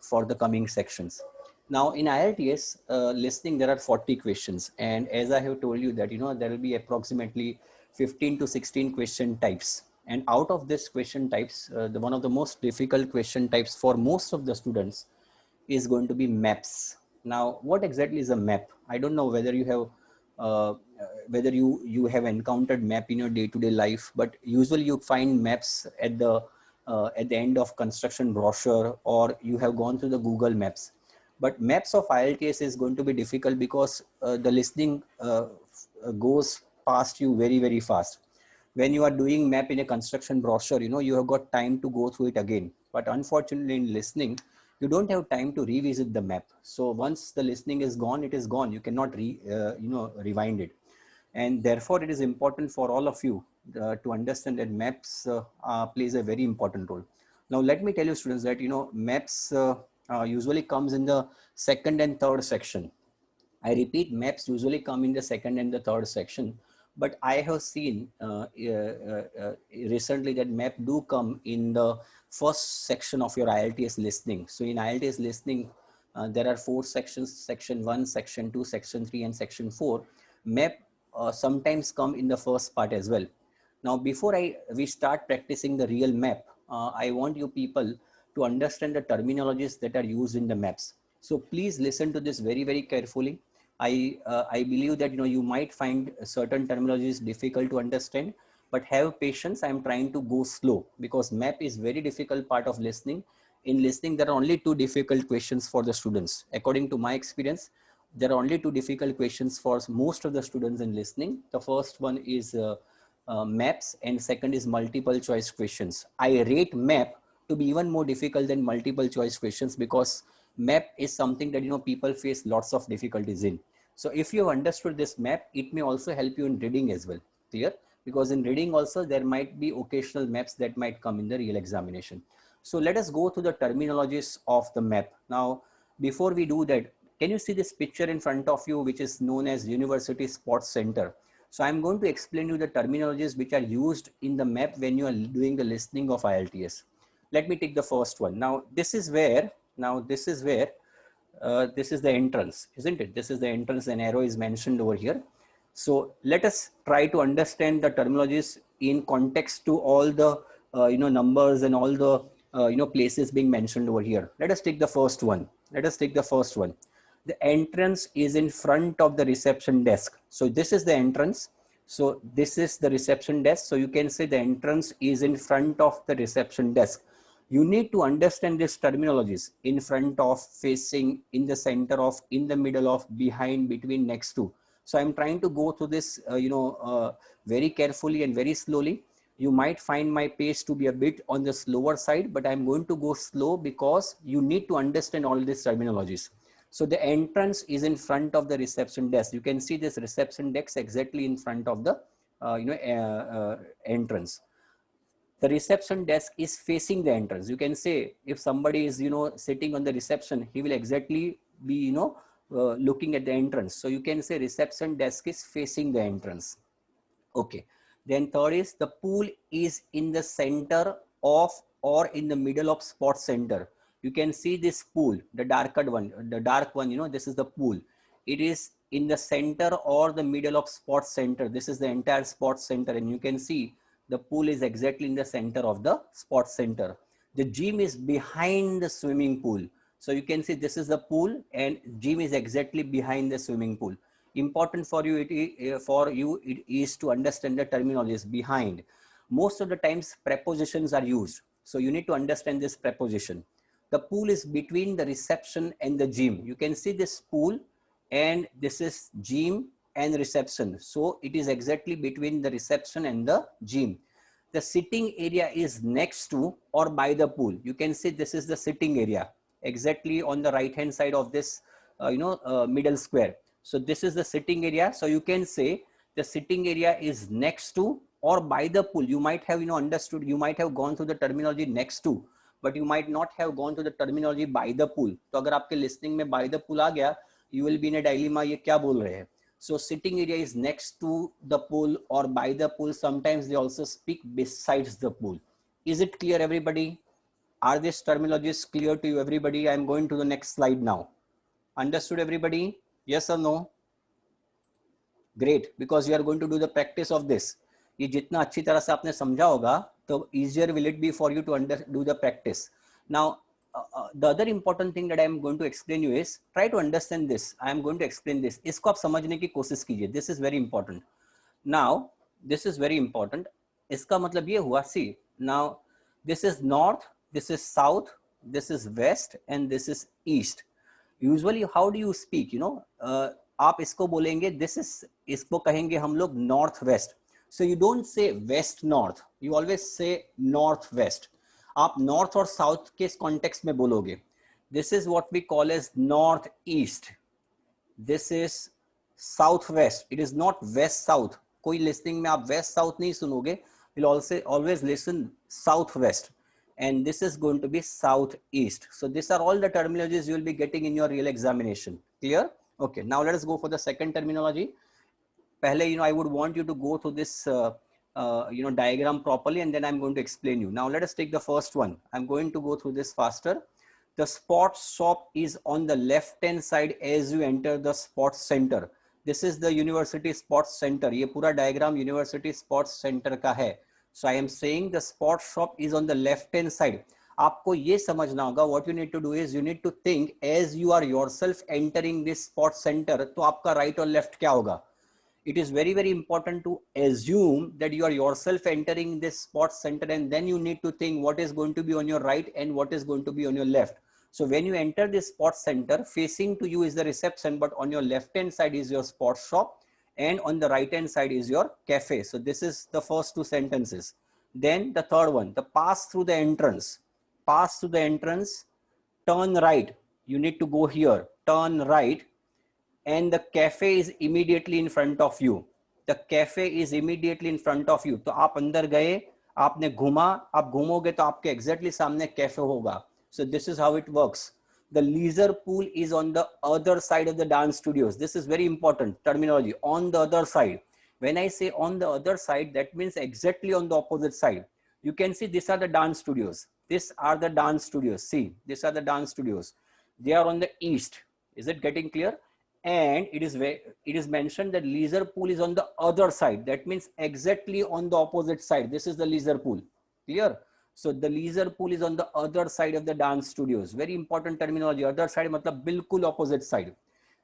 for the coming sections. Now in IELTS listening, there are 40 questions, and as I have told you that there will be approximately 15 to 16 question types, and out of this question types, the one of the most difficult question types for most of the students is going to be maps. Now, what exactly is a map? I don't know whether you have whether you have encountered map in your day-to-day life, but usually you find maps at the end of construction brochure, or you have gone through the Google Maps. But maps of IELTS is going to be difficult because the listening goes past you very, very fast. When you are doing map in a construction brochure, you have got time to go through it again. But unfortunately in listening, you don't have time to revisit the map. So once the listening is gone, it is gone. You cannot rewind it. And therefore it is important for all of you to understand that maps plays a very important role. Now let me tell you students that maps usually comes in the second and third section. I repeat, maps usually come in the second and the third section, but I have seen recently that map do come in the first section of your IELTS listening. So in IELTS listening, there are 4 sections: section 1, section 2, section 3, and section 4. Map sometimes come in the first part as well. Now, before we start practicing the real map, I want you people to understand the terminologies that are used in the maps. So please listen to this very, very carefully. I believe that you might find certain terminologies difficult to understand, but have patience. I'm trying to go slow because map is very difficult part of listening. In listening, there are only 2 difficult questions for the students. According to my experience, there are only 2 difficult questions for most of the students in listening. The first one is maps, and second is multiple choice questions. I rate map to be even more difficult than multiple choice questions because map is something that people face lots of difficulties in. So if you have understood this map, it may also help you in reading as well. Clear? Because in reading also there might be occasional maps that might come in the real examination. So let us go to the terminologies of the map. Now before we do that, can you see this picture in front of you, which is known as University Sports Center? So I'm going to explain you the terminologies which are used in the map when you are doing the listening of IELTS. Let me take the first one. Now this is where this is the entrance, isn't it? This is the entrance, an arrow is mentioned over here. So let us try to understand the terminologies in context to all the numbers and all the places being mentioned over here. Let us take the first one. The entrance is in front of the reception desk. So this is the entrance. So this is the reception desk. So you can say the entrance is in front of the reception desk. You need to understand these terminologies: in front of, facing, in the center of, in the middle of, behind, between, next to. So I'm trying to go through this very carefully and very slowly. You might find my pace to be a bit on the slower side, but I'm going to go slow because you need to understand all these terminologies. So the entrance is in front of the reception desk. You can see this reception desk exactly in front of the entrance. The reception desk is facing the entrance. You can say if somebody is sitting on the reception, he will exactly be looking at the entrance. So you can say reception desk is facing the entrance. Okay. Then third is the pool is in the center of or in the middle of sports center. You can see this pool, the dark one, this is the pool. It is in the center or the middle of sports center. This is the entire sports center, and you can see the pool is exactly in the center of the sports center. The gym is behind the swimming pool. So you can see this is the pool and gym is exactly behind the swimming pool. Important for you, it is to understand the terminologies behind. Most of the times prepositions are used. So you need to understand this preposition. The pool is between the reception and the gym. You can see this pool and this is gym and reception. So it is exactly between the reception and the gym. The sitting area is next to or by the pool. You can see this is the sitting area exactly on the right hand side of this middle square. So this is the sitting area. So you can say the sitting area is next to or by the pool. You might have understood, you might have gone through the terminology next to, but you might not have gone through the terminology by the pool. तो अगर आपके listening में by the pool आ गया, you will be in a dilemma, ये क्या बोल रहे हैं? So sitting area is next to the pool or by the pool. Sometimes they also speak besides the pool. Is it clear, everybody? Are these terminologies clear to you, everybody? I am going to the next slide now. Understood, everybody? Yes or no? Great, because you are going to do the practice of this. ये जितना अच्छी तरह से आपने समझा होगा, तो easier will it be for you to do the practice. Now, the other important thing that I am going to explain you is, try to understand this. I am going to explain this. इसको आप समझने की कोशिश कीजिए. This is very important. Now, this is very important. इसका मतलब ये हुआ, see, now this is north, this is south, this is west, and this is east. Usually, how do you speak? आप इसको बोलेंगे, this is, इसको कहेंगे हम लोग north west. So you don't say west north. You always say north west. आप north और south के context में बोलोगे. This is what we call as north east. This is southwest. It is not west south. कोई listening में आप west south नहीं सुनोगे. You'll also always listen southwest. And this is going to be southeast. So these are all the terminologies you will be getting in your real examination. Clear? Okay. Now let us go for the second terminology. Pehle, I would want you to go through this, diagram properly, and then I'm going to explain you. Now let us take the first one. I'm going to go through this faster. The sports shop is on the left hand side as you enter the sports center. This is the university sports center. ये पूरा diagram university sports center का है. So I am saying the sports shop is on the left hand side. आपको ये समझना होगा, what you need to do is you need to think as you are yourself entering this sports center, तो आपका right और left क्या होगा? It is very, very important to assume that you are yourself entering this sports center, and then you need to think what is going to be on your right and what is going to be on your left. So when you enter this sports center, facing to you is the reception, but on your left hand side is your sports shop, and on the right hand side is your cafe. So this is the first two sentences. Then the third one, the pass through the entrance. Pass through the entrance, turn right. You need to go here, turn right, and the cafe is immediately in front of you. The cafe is immediately in front of you. तो आप अंदर गए, आपने घुमा, आप घूमोगे तो आपके exactly सामने cafe होगा. So this is how it works. The leisure pool is on the other side of the dance studios. This is very important terminology. On the other side. When I say on the other side, that means exactly on the opposite side. You can see these are the dance studios. These are the dance studios. See, these are the dance studios. They are on the east. Is it getting clear? And it is mentioned that leisure pool is on the other side. That means exactly on the opposite side. This is the leisure pool. Clear? So the leisure pool is on the other side of the dance studios. Very important terminology. Other side matlab bilkul opposite side.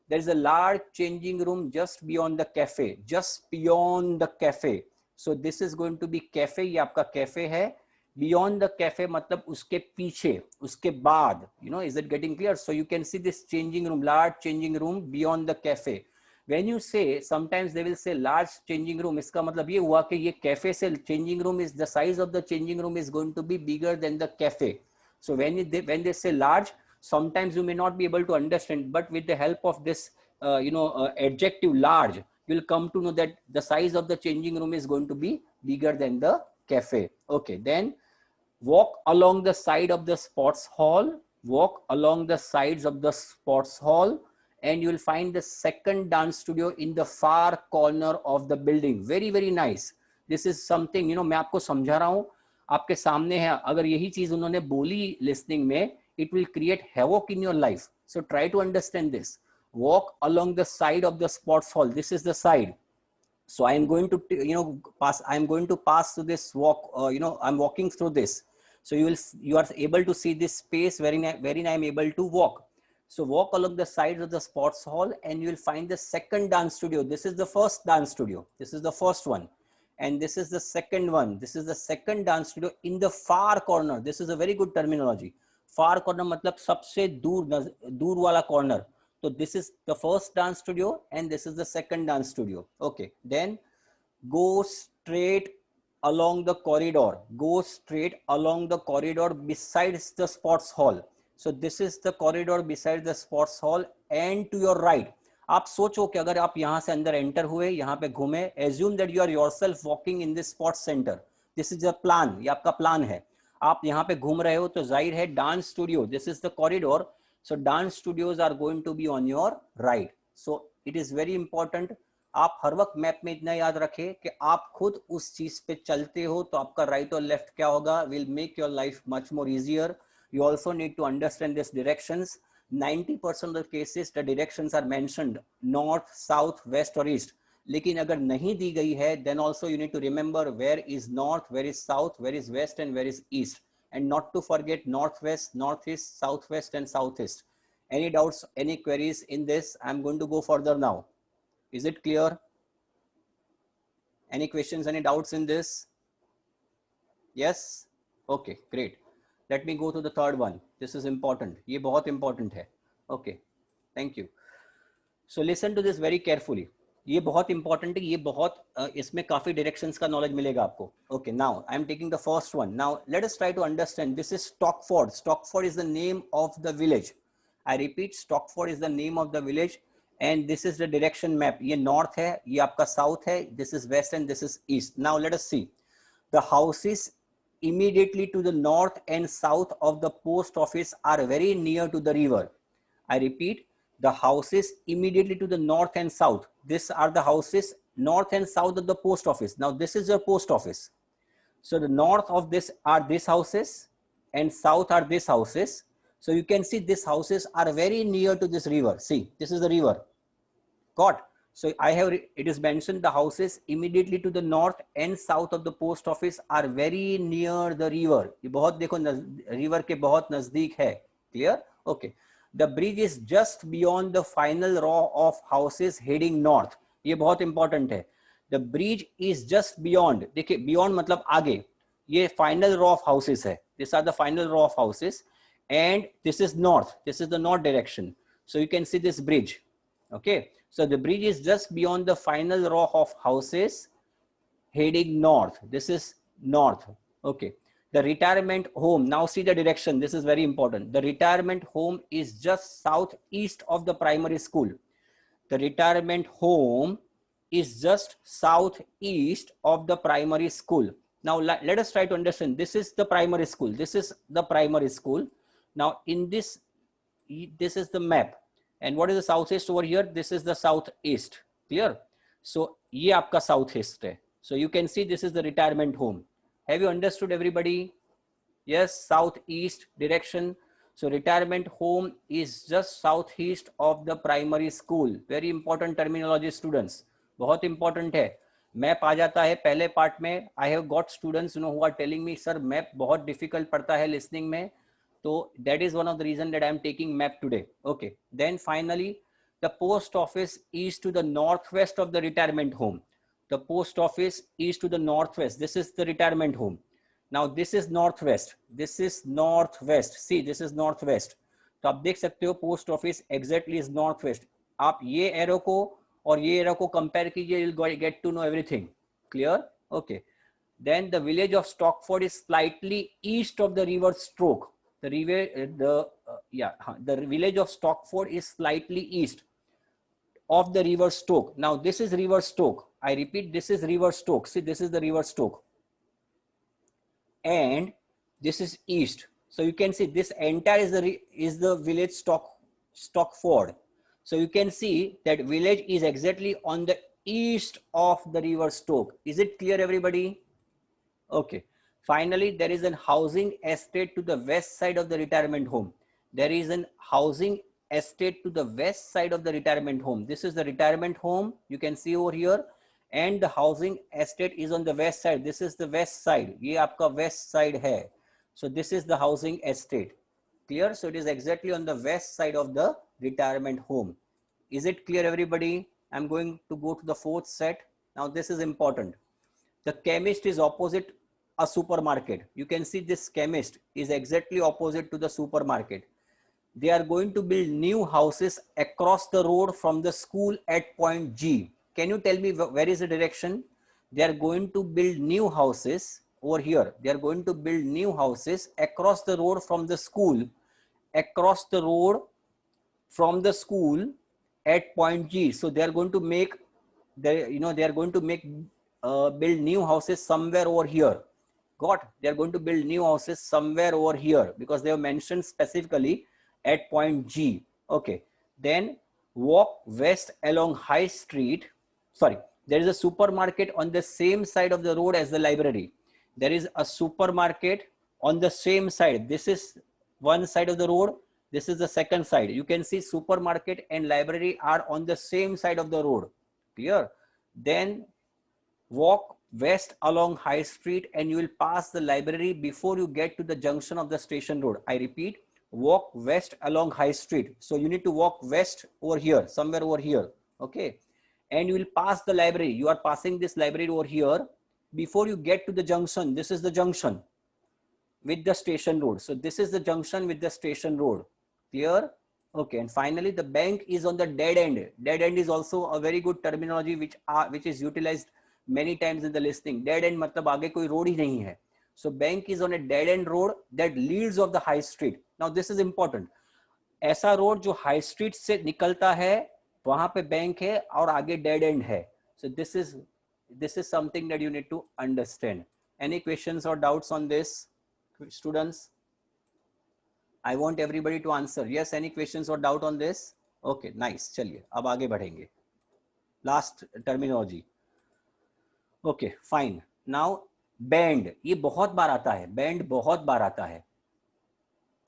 There is a large changing room just beyond the cafe. Just beyond the cafe. So this is going to be cafe. ये आपका cafe है. Beyond the cafe matlab उसके पीछे, उसके बाद. Is it getting clear? So you can see this changing room, large changing room beyond the cafe. When you say, sometimes they will say large changing room, इसका मतलब ये हुआ कि ये cafe से changing room is, the size of the changing room is going to be bigger than the cafe. So when they say large, sometimes you may not be able to understand, but with the help of this, adjective large, you will come to know that the size of the changing room is going to be bigger than the cafe. Okay, then walk along the side of the sports hall, walk along the sides of the sports hall, and you will find the second dance studio in the far corner of the building. Very, very nice. This is something, मैं आपको समझा रहा हूँ, आपके सामने है. अगर यही चीज उन्होंने बोली listening में, it will create havoc in your life. So try to understand this. Walk along the side of the sports hall. This is the side. So I am going to, pass. I am going to pass through this walk. I'm walking through this. So you are able to see this space wherein I am able to walk. So walk along the sides of the sports hall, and you will find the second dance studio. This is the first dance studio. This is the first one, and this is the second one. This is the second dance studio in the far corner. This is a very good terminology. Far corner मतलब सबसे दूर वाला corner. So this is the first dance studio, and this is the second dance studio. Okay, then go straight along the corridor. Go straight along the corridor besides the sports hall. So this is the corridor beside the sports hall, and to your right. आप सोचो कि अगर आप यहाँ से अंदर enter हुए, यहाँ पे घूमे, assume that you are yourself walking in this sports center. This is the plan. ये आपका plan है. आप यहाँ पे घूम रहे हो, तो जाहिर है dance studio. This is the corridor. So dance studios are going to be on your right. So it is very important. आप हर वक्त मैप में इतना याद रखें कि आप खुद उस चीज पे चलते हो, तो आपका राइट और लेफ्ट क्या होगा, will make your life much more easier. You also need to understand these directions. 90% of the cases the directions are mentioned north, south, west or east. लेकिन अगर नहीं दी गई है, then also you need to remember where is north, where is south, where is west and where is east, and not to forget northwest, northeast, southwest and southeast. Any doubts, any queries in this? I'm going to go further now. Is it clear? Any questions, any doubts in this? Yes? Okay, great. Let me go to the third one. This is important. ये बहुत important है. Okay, thank you. So listen to this very carefully. ये बहुत important है. ये बहुत इसमें काफी directions का knowledge मिलेगा आपको. Okay, now I am taking the first one. Now let us try to understand. This is Stockford. Stockford is the name of the village. I repeat, Stockford is the name of the village. And this is the direction map. ये north है, ये आपका south है. This is west and this is east. Now let us see. The houses immediately to the north and south of the post office are very near to the river. I repeat, the houses immediately to the north and south. These are the houses north and south of the post office. Now this is your post office. So the north of this are these houses and south are these houses. So you can see these houses are very near to this river. See, this is the river. Got? So I have, it is mentioned the houses immediately to the north and south of the post office are very near the river. ये बहुत देखो river के बहुत नजदीक है. Clear? Okay. The bridge is just beyond the final row of houses heading north. ये बहुत important है. The bridge is just beyond. देखिए beyond मतलब आगे. ये final row of houses है. These are the final row of houses, and this is north. This is the north direction. So you can see this bridge. Okay. So the bridge is just beyond the final row of houses heading north. This is north. Okay. The retirement home. Now see the direction. This is very important. The retirement home is just southeast of the primary school. The retirement home is just southeast of the primary school. Now let us try to understand. This is the primary school. This is the primary school. Now in this is the map. And what is the southeast over here? This is the southeast. Clear? So ये आपका southeast है. So you can see this is the retirement home. Have you understood, everybody? Yes, southeast direction. So retirement home is just southeast of the primary school. Very important terminology, students. बहुत important है. Map आ जाता है पहले part में. I have got students who are telling me, sir, map बहुत difficult पड़ता है listening में. So that is one of the reasons that I am taking map today. Okay. Then finally, the post office is to the northwest of the retirement home. The post office is to the northwest. This is the retirement home. Now this is northwest. This is northwest. See, this is northwest. तो आप देख सकते हो post office exactly is northwest. आप ये arrow को और ये arrow को compare कीजिए, you'll get to know everything. Clear? Okay. Then the village of Stockford is slightly east of the river Stroke. The village of Stockford is slightly east of the river Stoke. Now this is river Stoke. I repeat, this is river Stoke. See, this is the river Stoke, and this is east. So you can see this entire is the village Stockford. So you can see that village is exactly on the east of the river Stoke. Is it clear, everybody? Okay. Finally, there is a housing estate to the west side of the retirement home. There is a housing estate to the west side of the retirement home. This is the retirement home. You can see over here. And the housing estate is on the west side. This is the west side. ये आपका west side है. So this is the housing estate. Clear? So it is exactly on the west side of the retirement home. Is it clear, everybody? I'm going to go to the fourth set. Now this is important. The chemist is opposite a supermarket. You can see this chemist is exactly opposite to the supermarket. They are going to build new houses across the road from the school at point G. Can you tell me where is the direction? They are going to build new houses over here. They are going to build new houses across the road from the school, across the road from the school at point G. So they are going to make, they are going to make build new houses somewhere over here. Got? They are going to build new houses somewhere over here because they have mentioned specifically at point G. Okay. Then walk west along High Street. Sorry, there is a supermarket on the same side of the road as the library. There is a supermarket on the same side. This is one side of the road, this is the second side. You can see supermarket and library are on the same side of the road. Clear? Then walk west along High Street and you will pass the library before you get to the junction of the station road. I repeat, walk west along High Street. So you need to walk west over here, somewhere over here. Okay. And you will pass the library. You are passing this library over here before you get to the junction. This is the junction with the station road. So this is the junction with the station road. Clear? Okay. And finally, the bank is on the dead end. Dead end is also a very good terminology which is utilized many times in the listening. Dead end मतलब आगे कोई road ही नहीं है. So bank is on a dead end road that leads of the high street. Now this is important. ऐसा road जो high street से निकलता है, वहां पे बैंक है और आगे dead end है. So this is something that you need to understand. Any questions or doubts on this, students? I want everybody to answer. Yes, any questions or doubt on this? Okay, nice. चलिए अब आगे बढ़ेंगे. Last terminology. Okay, fine. Now band, ये बहुत बार आता है. Band बहुत बार आता है.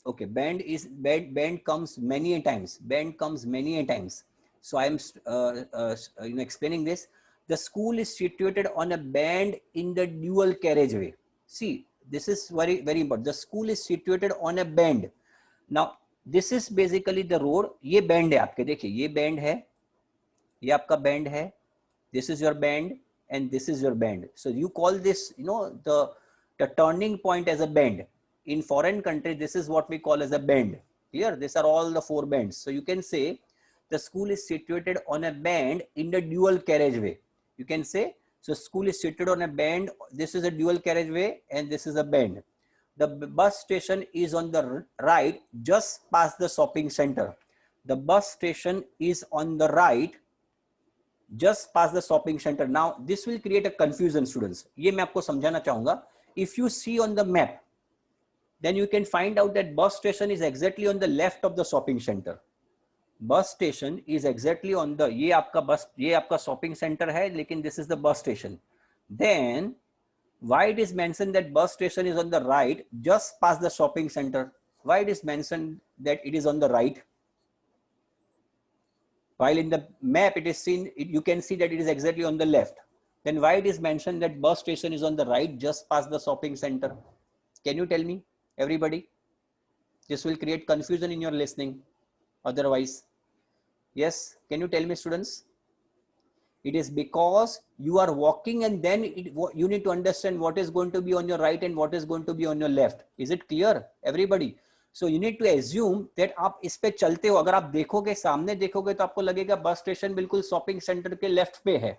Okay, band comes many a times. Band comes many a times. So I am explaining this. The school is situated on a band in the dual carriageway. See, this is very very important. The school is situated on a band. Now this is basically the road. ये band है आपके, देखिए ये band है, ये आपका band है. This is your band and this is your band. So you call this, the turning point as a band. In foreign country, this is what we call as a band. Here, these are all the four bands. So you can say the school is situated on a band in the dual carriageway. You can say, so school is situated on a band. This is a dual carriageway and this is a band. The bus station is on the right, just past the shopping center. The bus station is on the right, just past the shopping center. Now this will create a confusion, students. ये मैं आपको समझाना चाहूँगा. If you see on the map, then you can find out that bus station is exactly on the left of the shopping center. Bus station is exactly on the, ये आपका shopping center है, लेकिन this is the bus station. Then why it is mentioned that bus station is on the right, just past the shopping center? Why it is mentioned that it is on the right? While in the map it is seen, you can see that it is exactly on the left. Then why it is mentioned that bus station is on the right, just past the shopping center? Can you tell me, everybody? This will create confusion in your listening. Otherwise, yes, can you tell me, students? It is because you are walking and then you need to understand what is going to be on your right and what is going to be on your left. Is it clear, everybody? So you need to assume that आप इस पे चलते हो. अगर आप देखोगे, सामने देखोगे तो आपको लगेगा बस स्टेशन बिल्कुल शॉपिंग सेंटर के लेफ्ट पे है.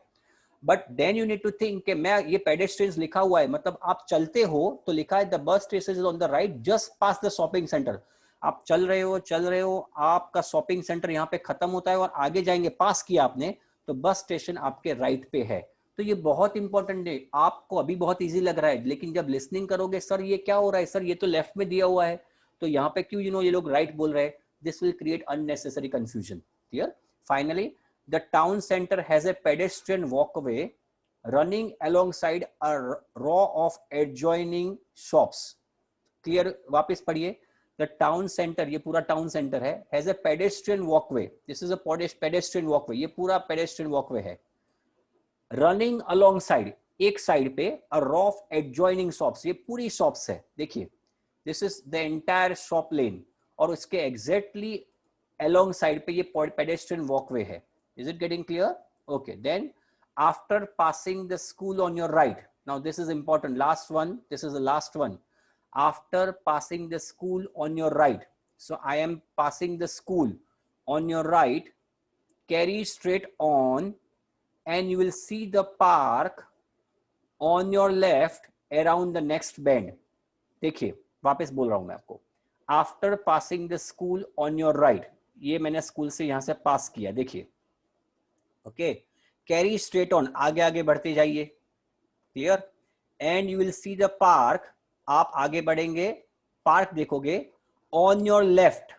But then you need to think कि मैं ये pedestrians लिखा हुआ है, मतलब आप चलते हो तो लिखा है the bus station is on the right, just past the shopping center. आप चल रहे हो, आपका शॉपिंग सेंटर यहाँ पे खत्म होता है और आगे जाएंगे, पास किया आपने, तो बस स्टेशन आपके राइट पे है. तो ये बहुत इंपॉर्टेंट है. आपको अभी बहुत इजी लग रहा है, लेकिन जब लिसनिंग करोगे, सर ये क्या हो रहा है, सर ये तो लेफ्ट में दिया हुआ है, तो यहाँ पे क्यों ये लोग राइट बोल रहे हैं? This will create unnecessary confusion. Clear? Finally, the town center has a pedestrian walkway running alongside a row of adjoining shops. Clear? वापस पढ़िए. The town center, ये पूरा town center है, has a pedestrian walkway. This is a pedestrian walkway. ये पूरा pedestrian walkway है. Running alongside, एक side पे, a row of adjoining shops. ये पूरी shops है. देखिए, this is the entire shop lane. और उसके exactly alongside पे ये pedestrian walkway है. Is it getting clear? Okay. Then after passing the school on your right. Now this is important. Last one. This is the last one. After passing the school on your right. So I am passing the school on your right. Carry straight on and you will see the park on your left around the next bend. देखिए, वापस बोल रहा हूं मैं आपको. After passing the school on your right. ये मैंने school से यहां से पास किया. देखिए. ओके, कैरी स्ट्रेट ऑन, आगे आगे बढ़ते जाइए. Clear? And you will see the park. आप आगे बढ़ेंगे, पार्क देखोगे. ऑन योर लेफ्ट,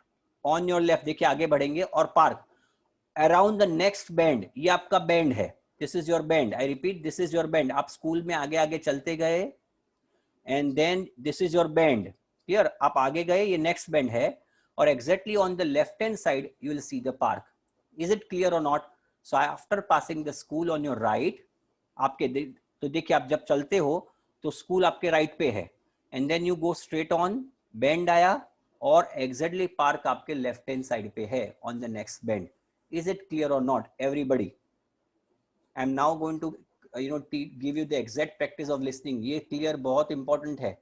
देखिए आगे बढ़ेंगे और park. Around the next bend, ये आपका बैंड है. This is your bend. I repeat, this is your bend. आप स्कूल में आगे आगे चलते गए and then this is your bend. Clear? आप आगे गए, ये next bend है, और exactly on the left hand side you will see the park. Is it clear or not? So after passing the school on your right, आपके तो देखिए आप जब चलते हो तो स्कूल आपके राइट पे है, and then you go straight on, bend आया, और एग्जैक्टली पार्क आपके लेफ्ट हैंड साइड पे है on the next bend. Is it clear or not, everybody? I'm now going to give you the exact practice of listening. ये clear बहुत important है.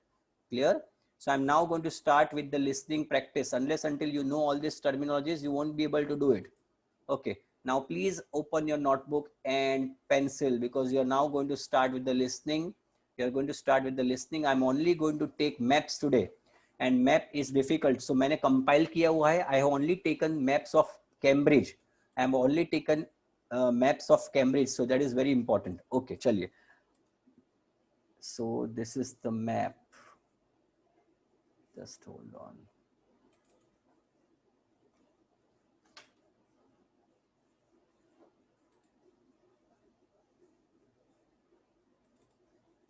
Clear? So I'm now going to start with the listening practice. Unless until you know all these terminologies, you won't be able to do it. Okay. Now please open your notebook and pencil, because you're now going to start with the listening. You're going to start with the listening. I'm only going to take maps today, and map is difficult. So मैंने compile किया हुआ है. I have only taken maps of Cambridge. I have only taken maps of Cambridge. So that is very important. Okay, चलिए. So this is the map. Just hold on.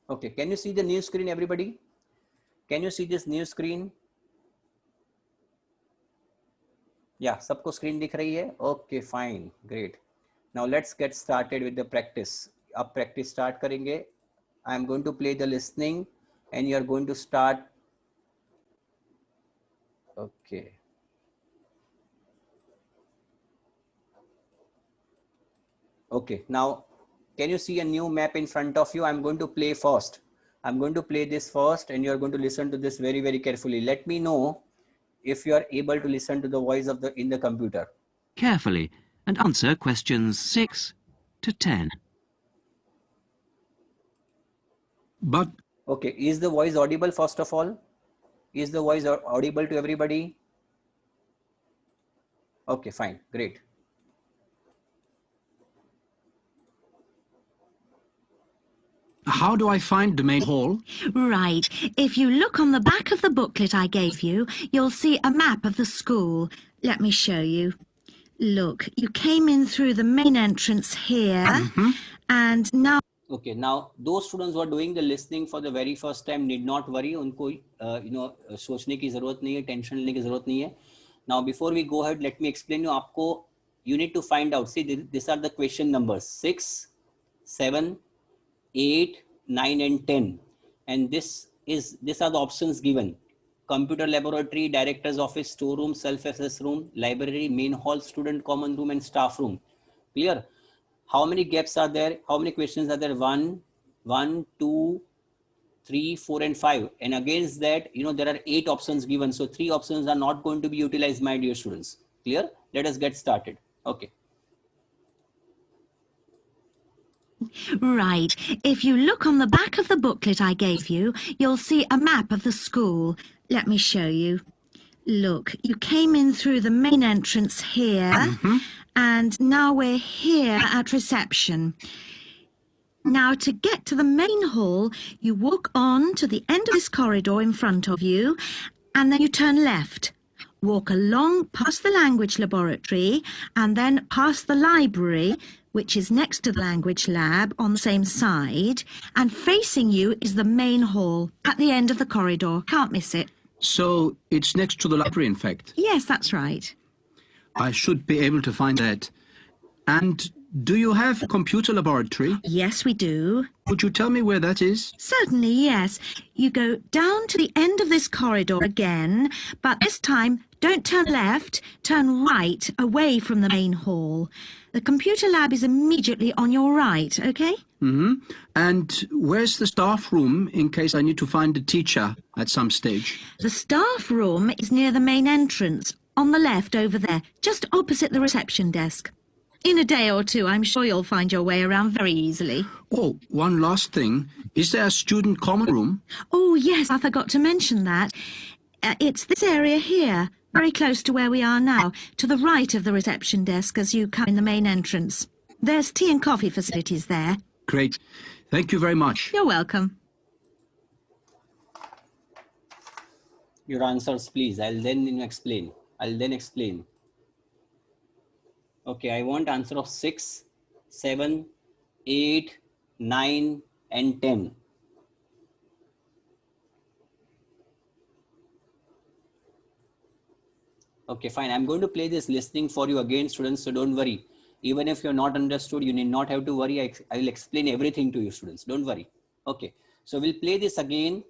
Okay, can you see the new screen, everybody? Can you see this new screen? Yeah, सबको screen दिख रही है? Okay, fine, great. Now let's get started with the practice. अब practice start करेंगे. I am going to play the listening, and you are going to start. Okay. Okay, now can you see a new map in front of you? I'm going to play first. I'm going to play this first, and you're going to listen to this very, very carefully. Let me know if you are able to listen to the voice of in the computer. Carefully and answer questions 6 to 10. But okay, is the voice audible first of all? Is the voice audible to everybody? Okay, fine, great. How do I find the main hall? Right. If you look on the back of the booklet I gave you, you'll see a map of the school. Let me show you. Look, you came in through the main entrance here, and now... Okay, now those students who are doing the listening for the very first time need not worry. उनको सोचने की जरूरत नहीं है, tension लेने की जरूरत नहीं है. Now before we go ahead, let me explain you. आपको you need to find out. See, these are the question numbers: 6, 7, 8, 9, and 10. And these are the options given: computer laboratory, director's office, storeroom, self-assess room, library, main hall, student common room, and staff room. Clear? How many gaps are there? How many questions are there? 1, 2, 3, 4, and 5. And against that, there are 8 options given. So 3 options are not going to be utilized, my dear students. Clear? Let us get started. Okay. Right. If you look on the back of the booklet I gave you, you'll see a map of the school. Let me show you. Look, you came in through the main entrance here, and now we're here at reception. Now, to get to the main hall, you walk on to the end of this corridor in front of you, and then you turn left. Walk along past the language laboratory, and then past the library, which is next to the language lab on the same side, and facing you is the main hall at the end of the corridor. Can't miss it. So it's next to the library, in fact? Yes, that's right. I should be able to find that. And do you have a computer laboratory? Yes, we do. Would you tell me where that is? Certainly, yes. You go down to the end of this corridor again, but this time don't turn left, turn right, away from the main hall. The computer lab is immediately on your right, okay? And where's the staff room in case I need to find a teacher at some stage? The staff room is near the main entrance, on the left over there, just opposite the reception desk. In a day or two, I'm sure you'll find your way around very easily. Oh, one last thing. Is there a student common room? Oh, yes, I forgot to mention that. It's this area here, very close to where we are now, to the right of the reception desk as you come in the main entrance. There's tea and coffee facilities there. Great. Thank you very much. You're welcome. Your answers, please. I'll then explain. Okay, I want answer of 6, 7, 8, 9, and 10. Okay, fine. I'm going to play this listening for you again, students, so don't worry. Even if you're not understood, you need not have to worry. I will explain everything to you, students. Don't worry. Okay, so we'll play this again.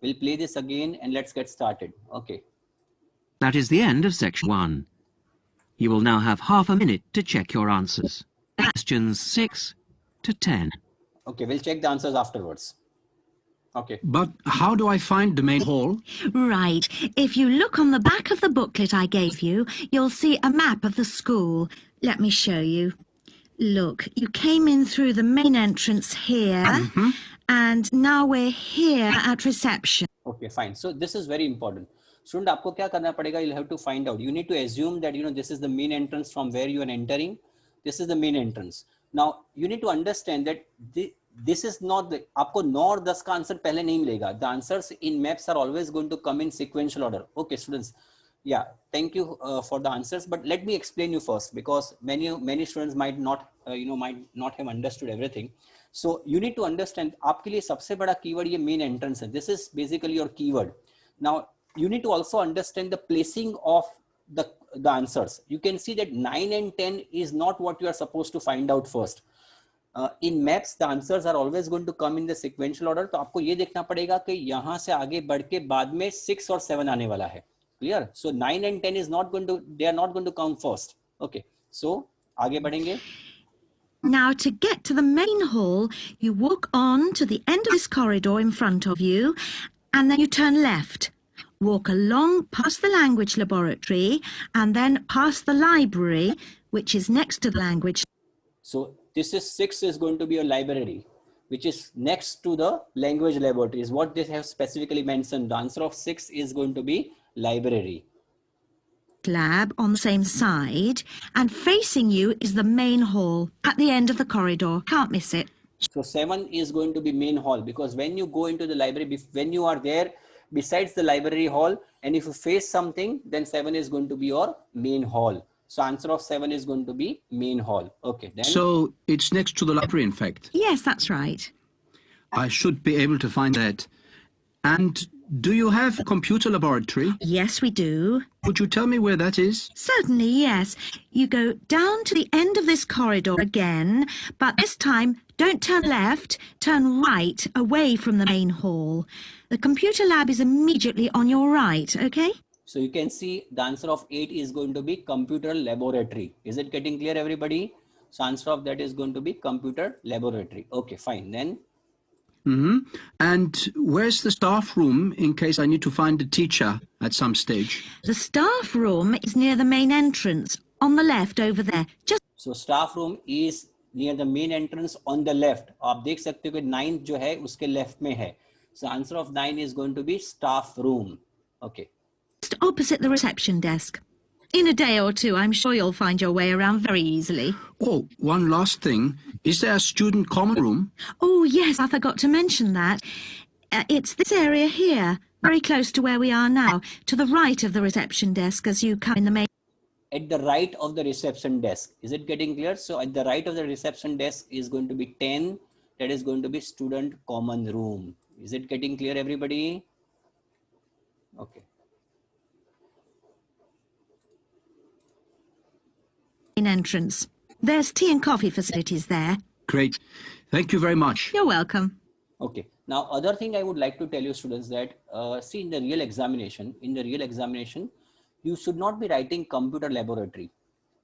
We'll play this again and let's get started. Okay. That is the end of section 1. You will now have half a minute to check your answers. Questions 6 to 10. Okay, we'll check the answers afterwards. Okay. But how do I find the main hall? Right. If you look on the back of the booklet I gave you, you'll see a map of the school. Let me show you. Look, you came in through the main entrance here, and now we're here at reception. Okay, fine. So this is very important. Student, आपको क्या करना पड़ेगा? You'll have to find out. You need to assume that this is the main entrance from where you are entering. This is the main entrance. Now you need to understand that this is not the. आपको 9 और 10 का answer पहले नहीं मिलेगा. The answers in maps are always going to come in sequential order. Okay, students. Yeah, thank you for the answers. But let me explain you first, because many students might not might not have understood everything. So you need to understand. आपके लिए सबसे बड़ा keyword ये main entrance है. This is basically your keyword. Now you need to also understand the placing of the answers. You can see that 9 and 10 is not what you are supposed to find out first. In maps, the answers are always going to come in the sequential order. तो आपको ये देखना पड़ेगा कि यहाँ से आगे बढ़ के बाद में 6 और 7 आने वाला है. Clear? So 9 and 10 is not going to, they are not going to come first. Okay. So आगे बढ़ेंगे. Now, to get to the main hall, you walk on to the end of this corridor in front of you, and then you turn left. Walk along past the language laboratory, and then past the library, which is next to the language. So this is 6 is going to be a library, which is next to the language laboratory, is what they have specifically mentioned. The answer of 6 is going to be library. Lab on the same side, and facing you is the main hall at the end of the corridor. Can't miss it. So 7 is going to be main hall, because when you go into the library, when you are there besides the library hall, and if you face something, then 7 is going to be your main hall. So answer of 7 is going to be main hall. Okay, then. So it's next to the library, in fact. Yes, that's right. I should be able to find that. And do you have a computer laboratory? Yes, we do. Would you tell me where that is? Certainly, yes. You go down to the end of this corridor again, but this time don't turn left, turn right away from the main hall. The computer lab is immediately on your right, okay? So you can see the answer of 8 is going to be computer laboratory. Is it getting clear, everybody? So answer of that is going to be computer laboratory. Okay, fine. Then. And where's the staff room in case I need to find a teacher at some stage? The staff room is near the main entrance, on the left over there. So staff room is near the main entrance on the left. आप देख सकते हो कि 9 जो है उसके left में है. So answer of 9 is going to be staff room. Okay. Just opposite the reception desk. In a day or two, I'm sure you'll find your way around very easily. Oh, one last thing. Is there a student common room? Oh, yes, I forgot to mention that. It's this area here, very close to where we are now, to the right of the reception desk as you come in the main. At the right of the reception desk. Is it getting clear? So at the right of the reception desk is going to be 10. That is going to be student common room. Is it getting clear, everybody? Okay. Entrance. There's tea and coffee facilities there. Great. Thank you very much. You're welcome. Okay. Now, other thing I would like to tell you, students, that see, in the real examination, you should not be writing computer laboratory.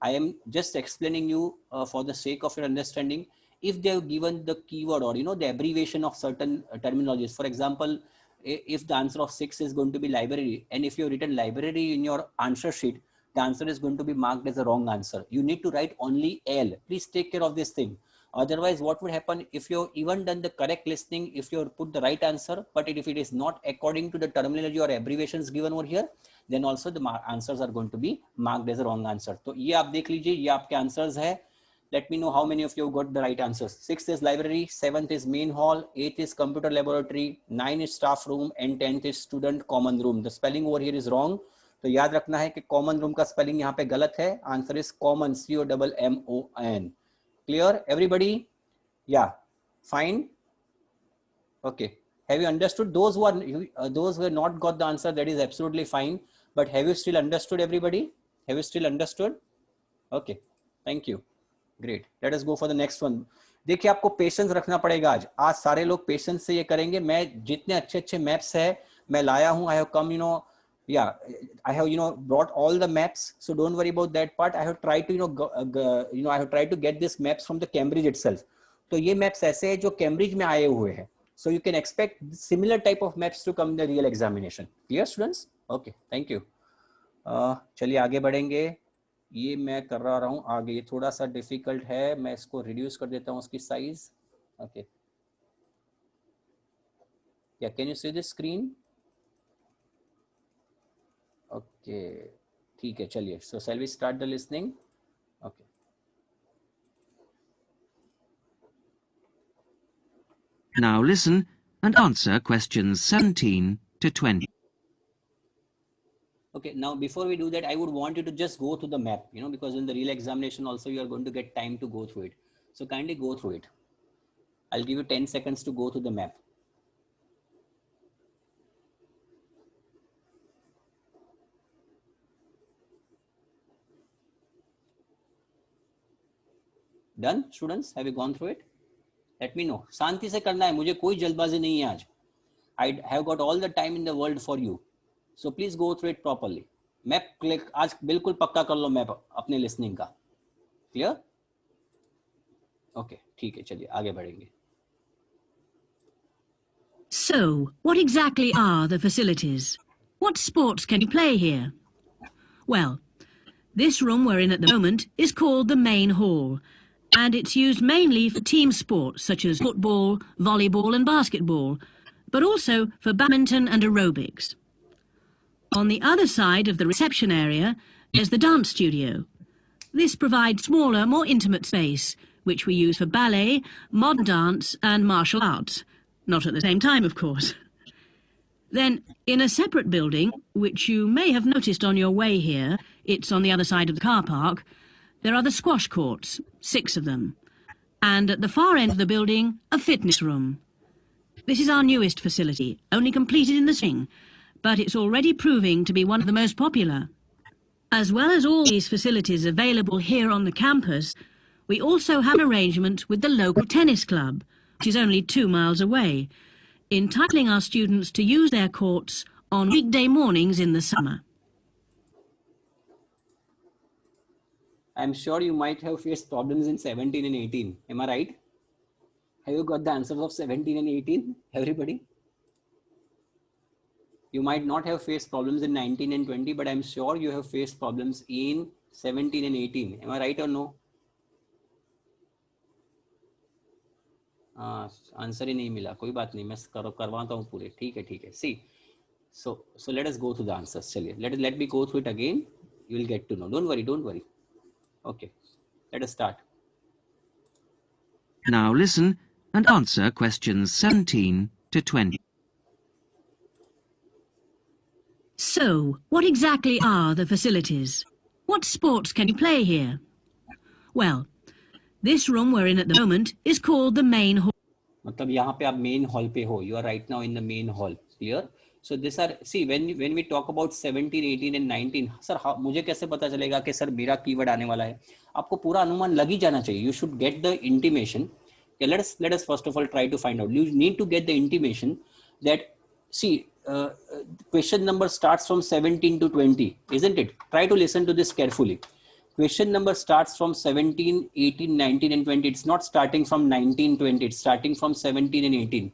I am just explaining you for the sake of your understanding. If they have given the keyword or the abbreviation of certain terminologies, for example, if the answer of 6 is going to be library, and if you have written library in your answer sheet, the answer is going to be marked as a wrong answer. You need to write only L. Please take care of this thing. Otherwise, what would happen if you have even done the correct listening, if you have put the right answer, but if it is not according to the terminology or abbreviations given over here, then also the answers are going to be marked as a wrong answer. So ये आप देख लीजिए, ये आपके answers है. Let me know how many of you got the right answers. 6th is library, 7th is main hall, 8th is computer laboratory, 9 is staff room, and 10th is student common room. The spelling over here is wrong. तो याद रखना है कि common room का spelling यहाँ पे गलत है. Answer is common, COMMON. Clear everybody? Yeah fine. Okay, have you understood? those who are not got the answer, that is absolutely fine. But have you still understood, everybody? Have you still understood? Okay, thank you. Great. Let us go for the next one. देखिए आपको patience रखना पड़ेगा आज सारे लोग patience से ये करेंगे. मैं जितने अच्छे अच्छे मैप्स है मैं लाया हूँ. I have come, I have brought all the maps, so don't worry about that part. I have tried to I have tried to get this maps from the Cambridge itself. तो ये maps ऐसे हैं जो Cambridge में आए हुए हैं. So you can expect similar type of maps to come in the real examination. Clear, students? Okay, thank you. चलिए आगे बढ़ेंगे. ये मैं कर रहा हूँ आगे. ये थोड़ा सा डिफिकल्ट है, मैं इसको रिड्यूस कर देता हूँ उसकी size. Okay, yeah can you see this screen? Okay, ठीक है, चलिए. So shall we start the listening? Okay. Now listen and answer questions 17 to 20. Okay, now before we do that, I would want you to just go through the map, because in the real examination also you are going to get time to go through it. So kindly go through it. I'll give you 10 seconds to go through the map. Done, students? Have you gone through it? Let me know. शांति से करना है, मुझे कोई जल्दबाजी नहीं है आज. I have got all the time in the world for you. So please go through it properly. Map click आज बिल्कुल पक्का कर लो मैप अपने लिसनिंग का. क्लियर? ओके, ठीक है, चलिए आगे बढ़ेंगे. So, what exactly are the facilities? What sports can you play here? Well, this room we're in at the moment is called the main hall, and it's used mainly for team sports such as football, volleyball and basketball, but also for badminton and aerobics. On the other side of the reception area is the dance studio. This provides smaller, more intimate space, which we use for ballet, modern dance and martial arts. Not at the same time, of course. Then, in a separate building, which you may have noticed on your way here, it's on the other side of the car park, there are the squash courts, 6 of them. And at the far end of the building, a fitness room. This is our newest facility, only completed in the spring, but it's already proving to be one of the most popular. As well as all these facilities available here on the campus, we also have an arrangement with the local tennis club, which is only 2 miles away, entitling our students to use their courts on weekday mornings in the summer. I'm sure you might have faced problems in 17 and 18. Am I right? Have you got the answers of 17 and 18, everybody? You might not have faced problems in 19 and 20, but I'm sure you have faced problems in 17 and 18. Am I right or no? Answer ही नहीं मिला. कोई बात नहीं, मैं करवाता हूँ पूरे. ठीक है. See, so let us go through the answers. चलिए, let me go through it again. You will get to know. Don't worry. Okay, let us start. Now listen and answer questions 17 to 20. So, what exactly are the facilities? What sports can you play here? Well, this room we're in at the moment is called the main hall. मतलब यहाँ पे आप main hall पे हो. You are right now in the main hall. Clear? So these are, see, when we talk about 17, 18 and 19, sir मुझे कैसे पता चलेगा कि सर मेरा कीवर्ड आने वाला है? आपको पूरा अनुमान लग ही जाना चाहिए. You should get the intimation. Okay, let us first of all try to find out. You need to get the intimation that, see, question number starts from 17 to 20, isn't it? Try to listen to this carefully. Question number starts from 17, 18, 19 and 20. It's not starting from 19, 20. It's starting from 17 and 18.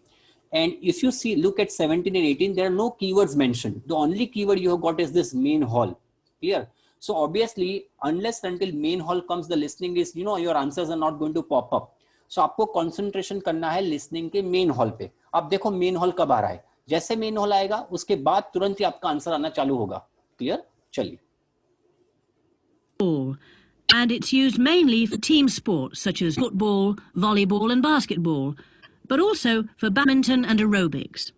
And if you see, look at 17 and 18, there are no keywords mentioned. The only keyword you have got is this main hall. Clear? So obviously, unless until main hall comes, the listening is, your answers are not going to pop up. So आपको concentration करना है listening के main hall पे. अब देखो main hall कब आ रहा है. जैसे main hall आएगा, उसके बाद तुरंत ही आपका आंसर आना चालू होगा. Clear? चलिए. And it's used mainly for team sports such as football, volleyball and basketball, but also for badminton and aerobics.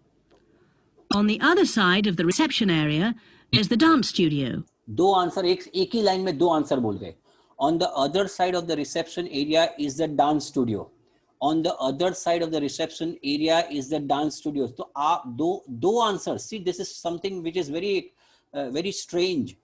On the other side of the reception area is the dance studio. दो answer एक ही line में दो answer बोल गए. On the other side of the reception area is the dance studio. On the other side of the reception area is the dance studio. तो आप दो answer. See, this is something which is very very strange.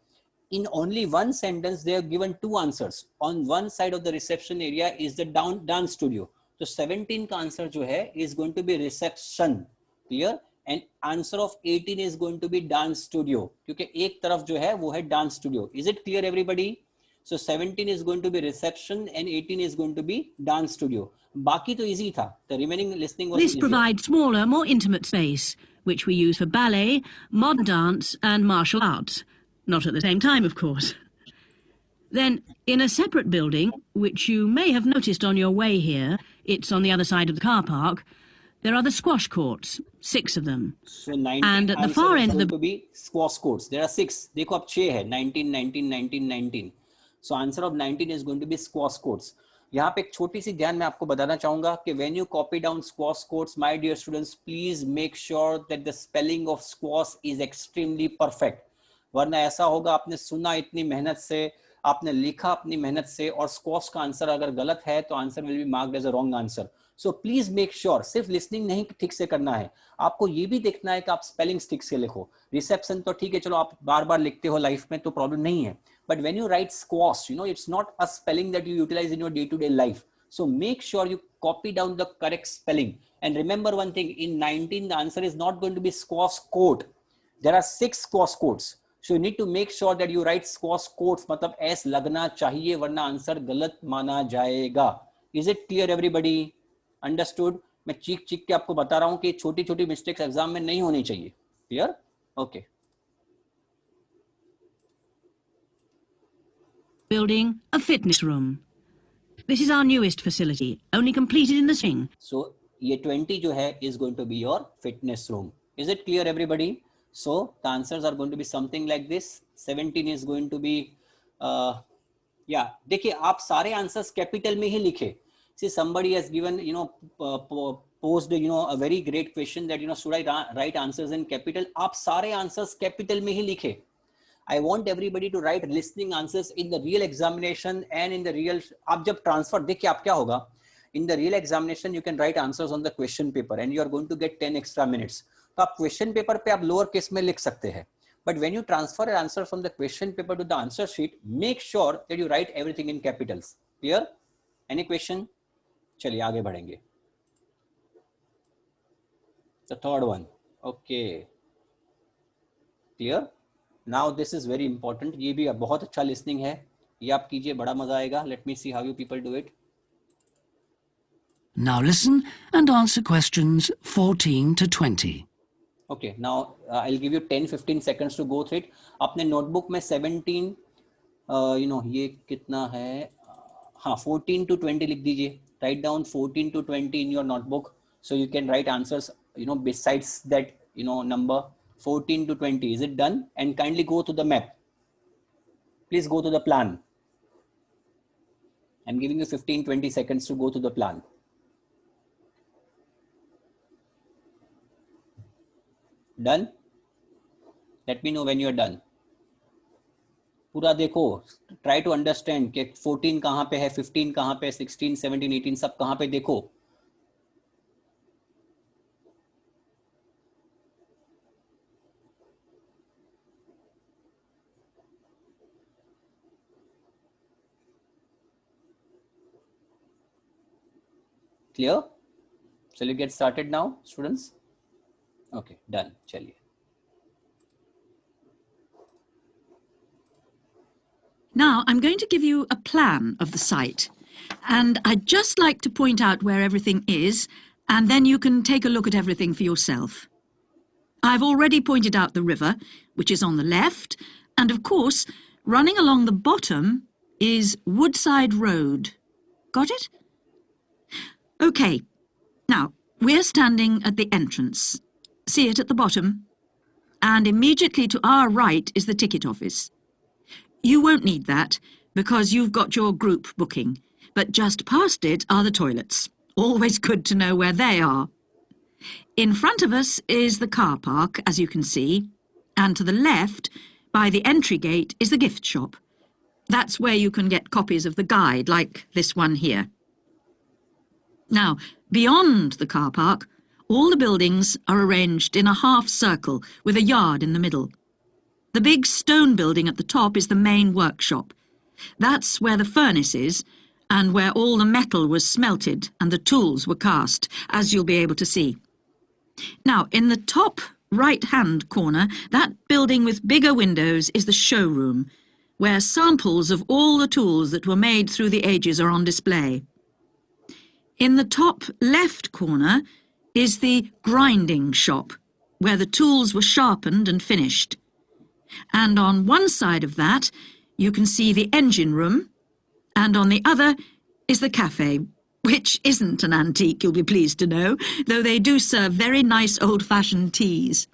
In only one sentence, they have given two answers. On one side of the reception area is the dance studio. So 17 का answer जो है is going to be reception, clear? And answer of 18 is going to be dance studio, क्योंकि एक तरफ जो है वो है dance studio. Is it clear, everybody? So 17 is going to be reception and 18 is going to be dance studio. बाकी तो easy था. The remaining listening was This easier. provides smaller, more intimate space, which we use for ballet, modern dance and martial arts. Not at the same time, of course. Then, in a separate building, which you may have noticed on your way here, it's on the other side of the car park, there are the squash courts, 6 of them. So 19 And at the answer far is end of going the... to be squash courts. There are 6. देखो अब 6 है. 19, 19, 19, 19. So answer of 19 is going to be squash courts. यहाँ पे एक छोटी सी ध्यान मैं आपको बताना चाहूंगा कि when you copy down squash courts, my dear students, please make sure that the spelling of squash is extremely perfect. वरना ऐसा होगा आपने सुना इतनी मेहनत से, आपने लिखा अपनी मेहनत से, और स्क्वॉश का आंसर अगर गलत है तो answer will be marked as a wrong answer. So please make sure, सिर्फ लिसनिंग नहीं ठीक से करना है, आपको ये भी देखना है कि आप स्पेलिंग ठीक से लिखो. रिसेप्शन तो ठीक है, चलो आप बार बार लिखते हो लाइफ में तो प्रॉब्लम नहीं है, but when you write squash, you know it's not a spelling that you utilise in your day to day life. So make sure you copy down the correct spelling. And remember one thing, in 19 the answer is not going to be squash court. There are 6 squash courts. So you need to make sure that you write squash courts, मतलब S लगना चाहिए, वरना answer गलत माना जाएगा. Is it clear, everybody? Understood? मैं चीख चीख के आपको बता रहा हूँ कि छोटी छोटी मिस्टेक्स एग्जाम में नहीं होनी चाहिए. Clear? Okay. Building a fitness room. This is our newest facility, only completed in the spring. So ये 20 जो है is going to be your fitness room. Is it clear, everybody? So the answers are going to be something like this. 17 is going to be yeah, देखिए आप सारे answers capital में ही लिखे. See, somebody has given, you know, posed, you know, a very great question that, you know, should I write answers in capital? आप सारे answers capital में ही लिखे. I want everybody to write listening answers in the real examination and in the real. आप जब transfer देखिए आप क्या होगा. In the real examination you can write answers on the question paper and you are going to get 10 extra minutes. तो आप question paper पे आप लोअर केस में लिख सकते हैं, but when you transfer answer from the question paper two the answer sheet, make sure that you right everything in Capitals. Clear? Any question? चलिए आगे बढ़ेंगे. The third one. Okay, clear? Now this is very important. ये भी बहुत अच्छा listening है, ये आप कीजिए, बड़ा मजा आएगा. Let me see how you people do it. Now listen and answer questions 14 to 20. Okay, now I'll give you 10-15 seconds to go through it. अपने नोटबुक में 17 you know ये कितना है, हाँ 14 to 20 लिख दीजिए. Write down 14 to 20 in your notebook so you can write answers, you know, besides that, you know, number 14 to 20. Is it done? And kindly go to the map. Please go to the plan. I'm giving you 15-20 seconds to go to the plan. Done? Let me know when you are done. पूरा देखो, try to understand कि 14 कहाँ पे है, 15 कहाँ पे, 16, 17, 18 सब कहाँ पे देखो. Clear? Shall we get started now, students? Okay, done. चलिए. Now I'm going to give you a plan of the site, and I'd just like to point out where everything is, and then you can take a look at everything for yourself. I've already pointed out the river, which is on the left, and of course, running along the bottom is Woodside Road. Got it? Okay, now we're standing at the entrance. See it at the bottom? And immediately to our right is the ticket office. You won't need that because you've got your group booking, but just past it are the toilets. Always good to know where they are. In front of us is the car park, as you can see, and to the left, by the entry gate, is the gift shop. That's where you can get copies of the guide, like this one here. Now, beyond the car park, all the buildings are arranged in a half circle with a yard in the middle. The big stone building at the top is the main workshop. That's where the furnace is, and where all the metal was smelted and the tools were cast, as you'll be able to see. Now, in the top right-hand corner, that building with bigger windows is the showroom, where samples of all the tools that were made through the ages are on display. In the top left corner is the grinding shop, where the tools were sharpened and finished. And on one side of that, you can see the engine room, and on the other is the cafe, which isn't an antique, you'll be pleased to know, though they do serve very nice old-fashioned teas.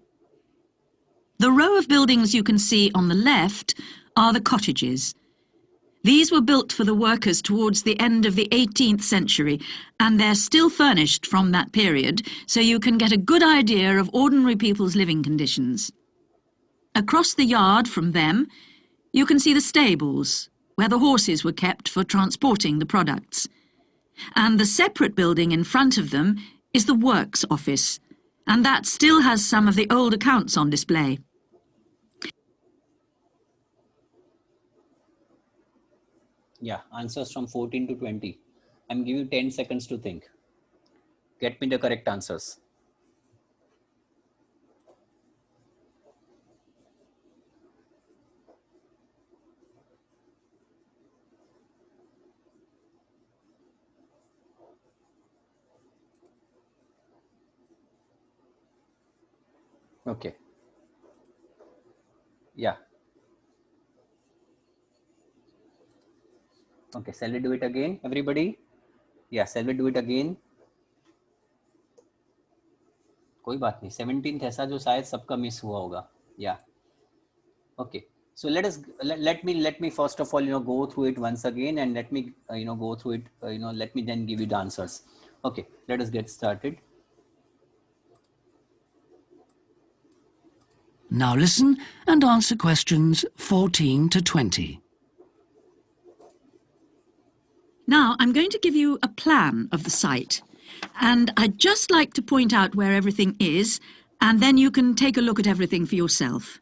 The row of buildings you can see on the left are the cottages. These were built for the workers towards the end of the 18th century, and they're still furnished from that period, so you can get a good idea of ordinary people's living conditions. Across the yard from them, you can see the stables, where the horses were kept for transporting the products. And the separate building in front of them is the works office, and that still has some of the old accounts on display. Yeah, answers from 14 to 20. I'm giving you 10 seconds to think. Get me the correct answers. Okay. Yeah. Okay, shall we do it again, everybody? Yeah, shall we do it again? कोई बात नहीं, 17th ऐसा जो शायद सबका miss हुआ होगा. Yeah. Okay. So let me first of all go through it once again, and let me go through it. Let me then give you the answers. Okay. Let us get started. Now listen and answer questions 14 to 20. Now, I'm going to give you a plan of the site, and I'd just like to point out where everything is, and then you can take a look at everything for yourself.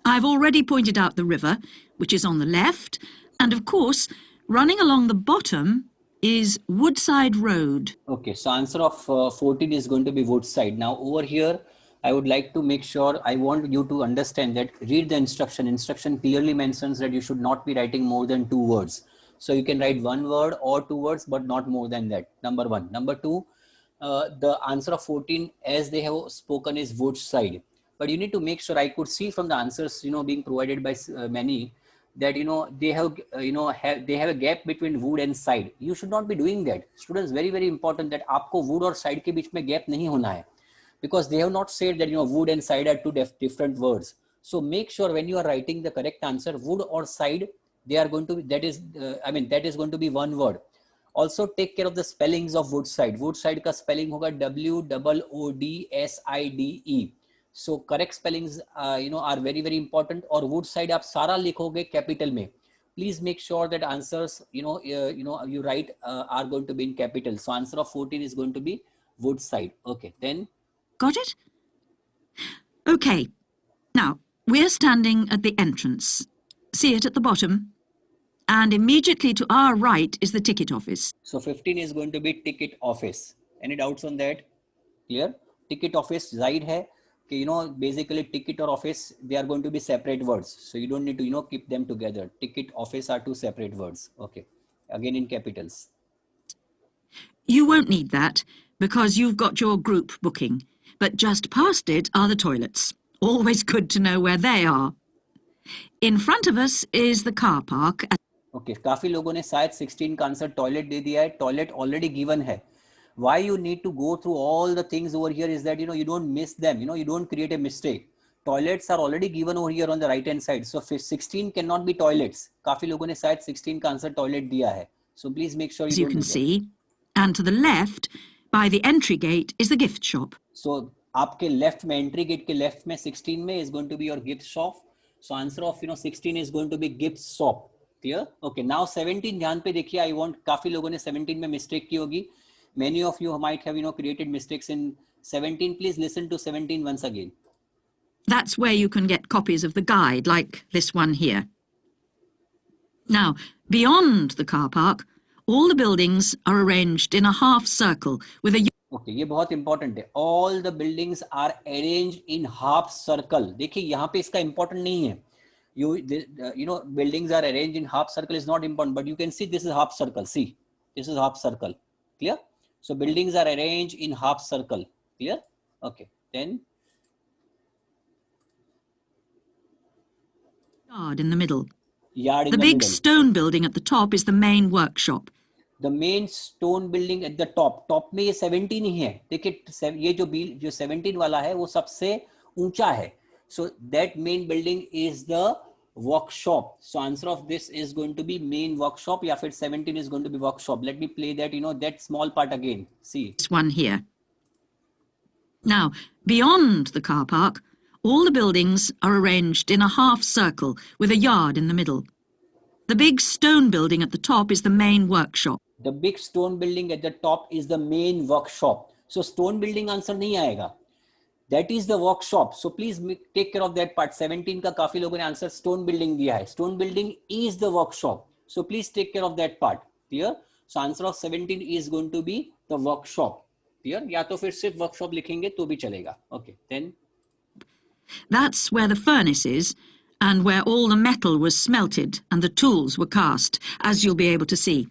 I've already pointed out the river, which is on the left, and of course, running along the bottom is Woodside Road. Okay, so answer of 14 is going to be Woodside. Now over here, I would like to make sure, I want you to understand that, read the instruction. Instruction clearly mentions that you should not be writing more than 2 words. So you can write 1 word or 2 words, but not more than that. Number 1. Number 2, the answer of 14, as they have spoken, is Woodside. But you need to make sure, I could see from the answers, being provided by many, that, they have, they have a gap between wood and side. You should not be doing that. Students, very, very important that आपको wood और side के बीच में gap नहीं होना है. Because they have not said that, wood and side are 2 different words. So make sure when you are writing the correct answer, wood or side, they are going to be, that is going to be 1 word. Also take care of the spellings of Woodside. Woodside का spelling होगा WOODSIDE. So correct spellings, are very, very important. और Woodside आप सारा लिखोगे capital में. Please make sure that answers, you write are going to be in capital. So answer of 14 is going to be Woodside. Okay, then. Got it? Okay. Now, we're standing at the entrance. See it at the bottom? And immediately to our right is the ticket office. So 15 is going to be ticket office. Any doubts on that? Clear? Ticket office, Zaid hai. Basically ticket or office, they are going to be separate words. So you don't need to, keep them together. Ticket, office are 2 separate words. Okay. Again in capitals. You won't need that because you've got your group booking. But just past it are the toilets. Always good to know where they are. In front of us is the car park. Okay, काफी लोगों ने शायद 16 का answer toilet दे दिया है. Toilet already given है. Why you need to go through all the things over here is that, you don't miss them. You don't create a mistake. Toilets are already given over here on the right hand side. So 16 cannot be toilets. काफी लोगों ने शायद 16 का answer toilet दिया है. So please make sure as you can see. And to the left, by the entry gate, is the gift shop. So आपके left में, entry gate के left में 16 में is going to be your gift shop. So answer of 16 is going to be gift shop. Clear? Okay. Now 17 ध्यान पे देखिए. I want, काफी लोगों ने 17 में mistake की होगी. Many of you might have created mistakes in 17. Please listen to 17 once again. That's where you can get copies of the guide, like this one here. Now, beyond the car park, all the buildings are arranged in a half circle with a... Okay, ये बहुत important है. All the buildings are arranged in half circle. देखिए यहाँ पे इसका important नहीं है. You know, buildings are arranged in half circle is not important, but you can see this is half circle. See, this is half circle. Clear? So buildings are arranged in half circle. Clear? Okay. Then yard in the middle. yard in The the big middle. stone building at the top is the main workshop. The main stone building at the top. Top में ये 17 ही है. देखिए ये जो 17 वाला है वो सबसे ऊंचा है. So that main building is the workshop. So answer of this is going to be main workshop. या फिर 17 is going to be workshop. Let me play that, you know, that small part again. See. This one here. Now, beyond the car park, all the buildings are arranged in a half circle with a yard in the middle. The big stone building at the top is the main workshop. The big stone building at the top is the main workshop. So stone building answer नहीं आएगा. That is the workshop. So please take care of that part. 17 का काफी लोगों ने answer stone building दिया है. Stone building is the workshop. So please take care of that part. Clear? So answer of 17 is going to be the workshop. Clear? या तो फिर सिर्फ workshop लिखेंगे तो भी चलेगा. Okay. Then That's where the furnace is, and where all the metal was smelted and the tools were cast, as you'll be able to see.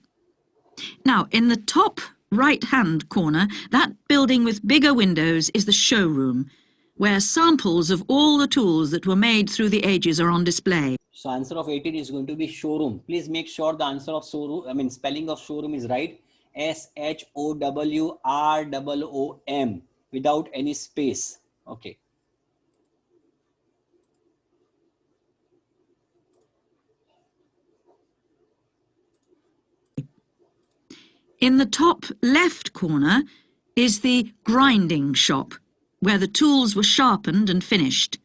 Now, in the top right-hand corner, that building with bigger windows is the showroom, where samples of all the tools that were made through the ages are on display. so answer of 18 is going to be showroom. Please make sure the answer of showroom, spelling of showroom is right. SHOWROOM without any space. Okay. In the top left corner is the grinding shop, where the tools were sharpened and finished.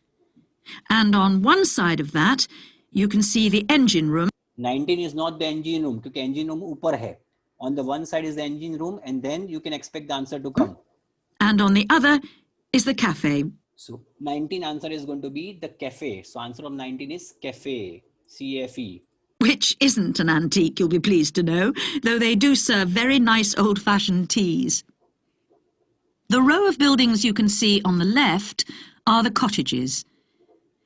And on one side of that, you can see the engine room. 19 is not the engine room, क्योंकि engine room ऊपर है. On the one side is the engine room, and then you can expect the answer to come. And on the other is the cafe. So 19 answer is going to be the cafe. So answer of 19 is cafe, CFE. Which isn't an antique, you'll be pleased to know, though they do serve very nice old-fashioned teas. The row of buildings you can see on the left are the cottages.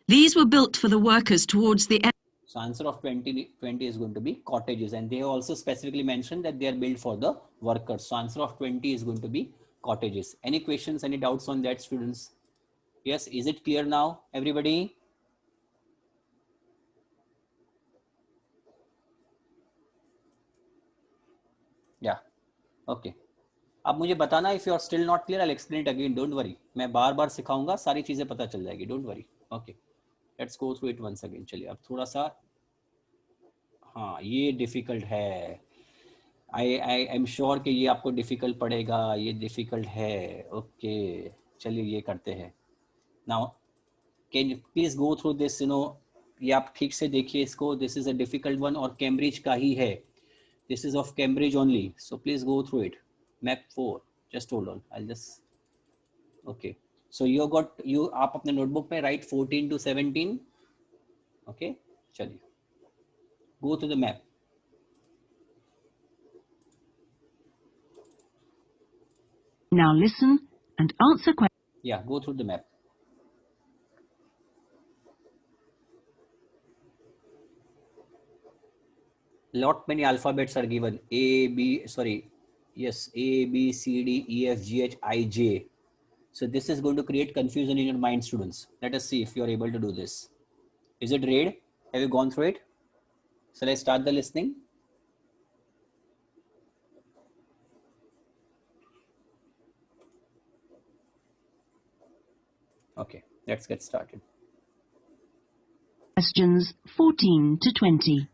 These were built for the workers towards the end. So answer of 20 is going to be cottages, and they have also specifically mentioned that they are built for the workers. So answer of 20 is going to be cottages. Any questions, any doubts on that, students? Yes, is it clear now, everybody? Yeah, okay. अब मुझे बताना if you are still not clear, I'll explain it again. Don't worry. मैं बार बार सिखाऊंगा, सारी चीजें पता चल जाएगी. Don't worry. Okay. Let's go through it once again. चलिए अब थोड़ा सा, हाँ ये difficult है. I am sure कि ये आपको difficult पड़ेगा. ये difficult है. Okay. चलिए ये करते हैं. Now, can you please go through this? You know, ये आप ठीक से देखिए इसको. This is a difficult one और Cambridge का ही है. This is of Cambridge only. So please go through it. Map 4. Just hold on. I'll just. Okay. So you got आप अपने notebook में write 14 to 17. Okay. चलिए. Go to the map. Now listen and answer questions. Yeah. Go through the map. Lot many alphabets are given. A, B, C, D, E, F, G, H, I, J. So this is going to create confusion in your mind, students. Let us see if you are able to do this. Is it read? Have you gone through it? Shall I start the listening? Okay, let's get started. Questions 14 to 20.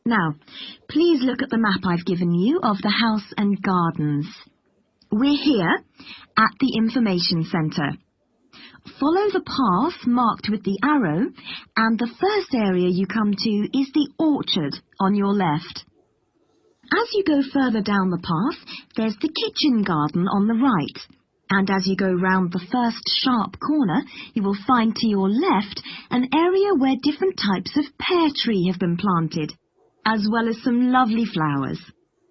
Now, please look at the map I've given you of the house and gardens. We're here at the information centre. Follow the path marked with the arrow, and the first area you come to is the orchard on your left. As you go further down the path, there's the kitchen garden on the right. And as you go round the first sharp corner, you will find to your left an area where different types of pear tree have been planted, as well as some lovely flowers.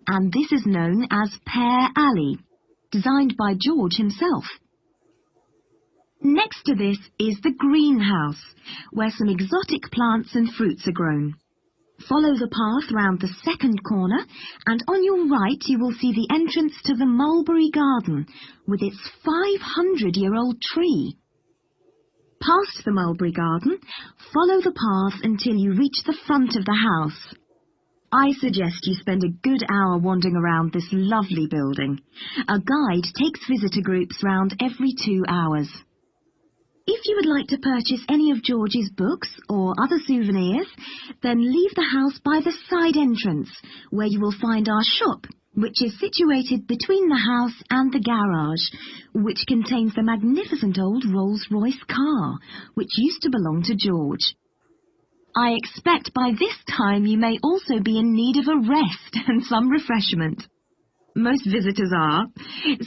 And this is known as Pear Alley, designed by George himself. Next to this is the greenhouse, where some exotic plants and fruits are grown. Follow the path round the second corner, and on your right you will see the entrance to the mulberry garden with its 500-year-old tree. Past the mulberry garden, follow the path until you reach the front of the house. I suggest you spend a good hour wandering around this lovely building. A guide takes visitor groups round every 2 hours. If you would like to purchase any of George's books or other souvenirs, then leave the house by the side entrance, where you will find our shop, which is situated between the house and the garage, which contains the magnificent old Rolls-Royce car, which used to belong to George. I expect by this time you may also be in need of a rest and some refreshment. Most visitors are,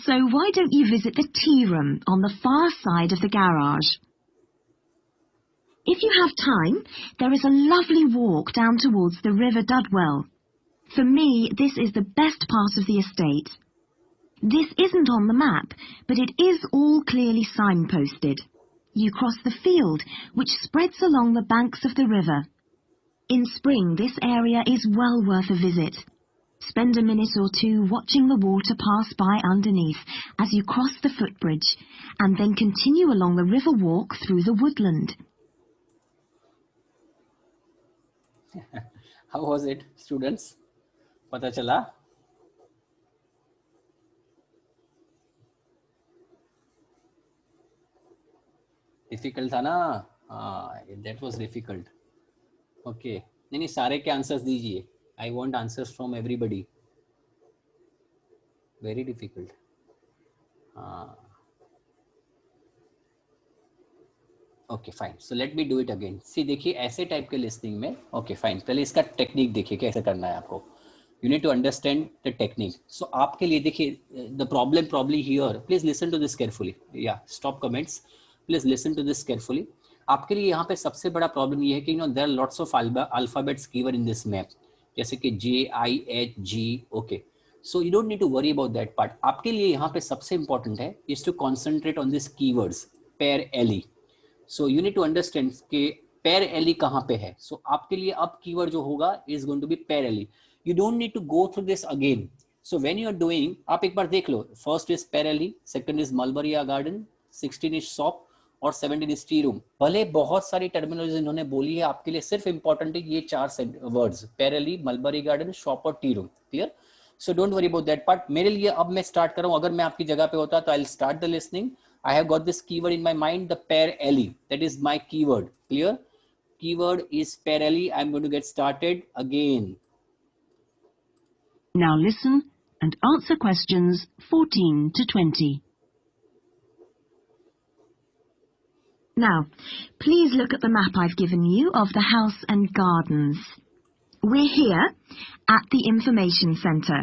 so why don't you visit the tea room on the far side of the garage? If you have time, there is a lovely walk down towards the River Dudwell. For me, this is the best part of the estate. This isn't on the map, but it is all clearly signposted. You cross the field, which spreads along the banks of the river. In spring, this area is well worth a visit. Spend a minute or two watching the water pass by underneath as you cross the footbridge, and then continue along the river walk through the woodland. How was it, students? पता चला? Difficult था ना? That was difficult. Okay. नहीं सारे के answers दीजिए. I want answers from everybody. Very difficult. Okay, fine. So let me do it again. See, देखिए ऐसे टाइप के लिस्निंग में okay, fine. पहले इसका टेक्निक देखिए कैसे करना है आपको. You need to understand the technique. So आपके लिए देखिए the problem probably here. Please listen to this carefully. Yeah, stop comments. Please listen to this carefully. आपके लिए यहाँ पे सबसे बड़ा प्रॉब्लम ये है कि there are lots of alphabets given in this map. जैसे कि JIHG, okay. So you don't need to worry about that part. आपके लिए यहाँ पे सबसे important है is to concentrate on these keywords. Pear alley. So you need to understand कि pear alley कहाँ पे है. So आपके लिए अब keyword जो होगा is going to be pear alley. You don't need to go through this again. So when you are doing, आप एक बार देख लो. First is pear alley, second is mulberry garden, 16 is shop, और 17 is tea room. भले बहुत सारी terminology इन्होंने बोली है, आपके लिए सिर्फ इंपॉर्टेंट है ये 4 words, Pear Alley, Mulberry Garden, shop और tea room. Clear? So don't worry about that part. मेरे लिए अब मैं स्टार्ट कर रहा हूं. अगर मैं आपकी जगह पे होता तो I will start the listening. I have got this keyword in my mind, the Pear Alley. That is my keyword. Clear? Keyword is Pear Alley. I am going to get started again. Now listen and answer questions 14 to 20. Now, please look at the map I've given you of the house and gardens. We're here at the information centre.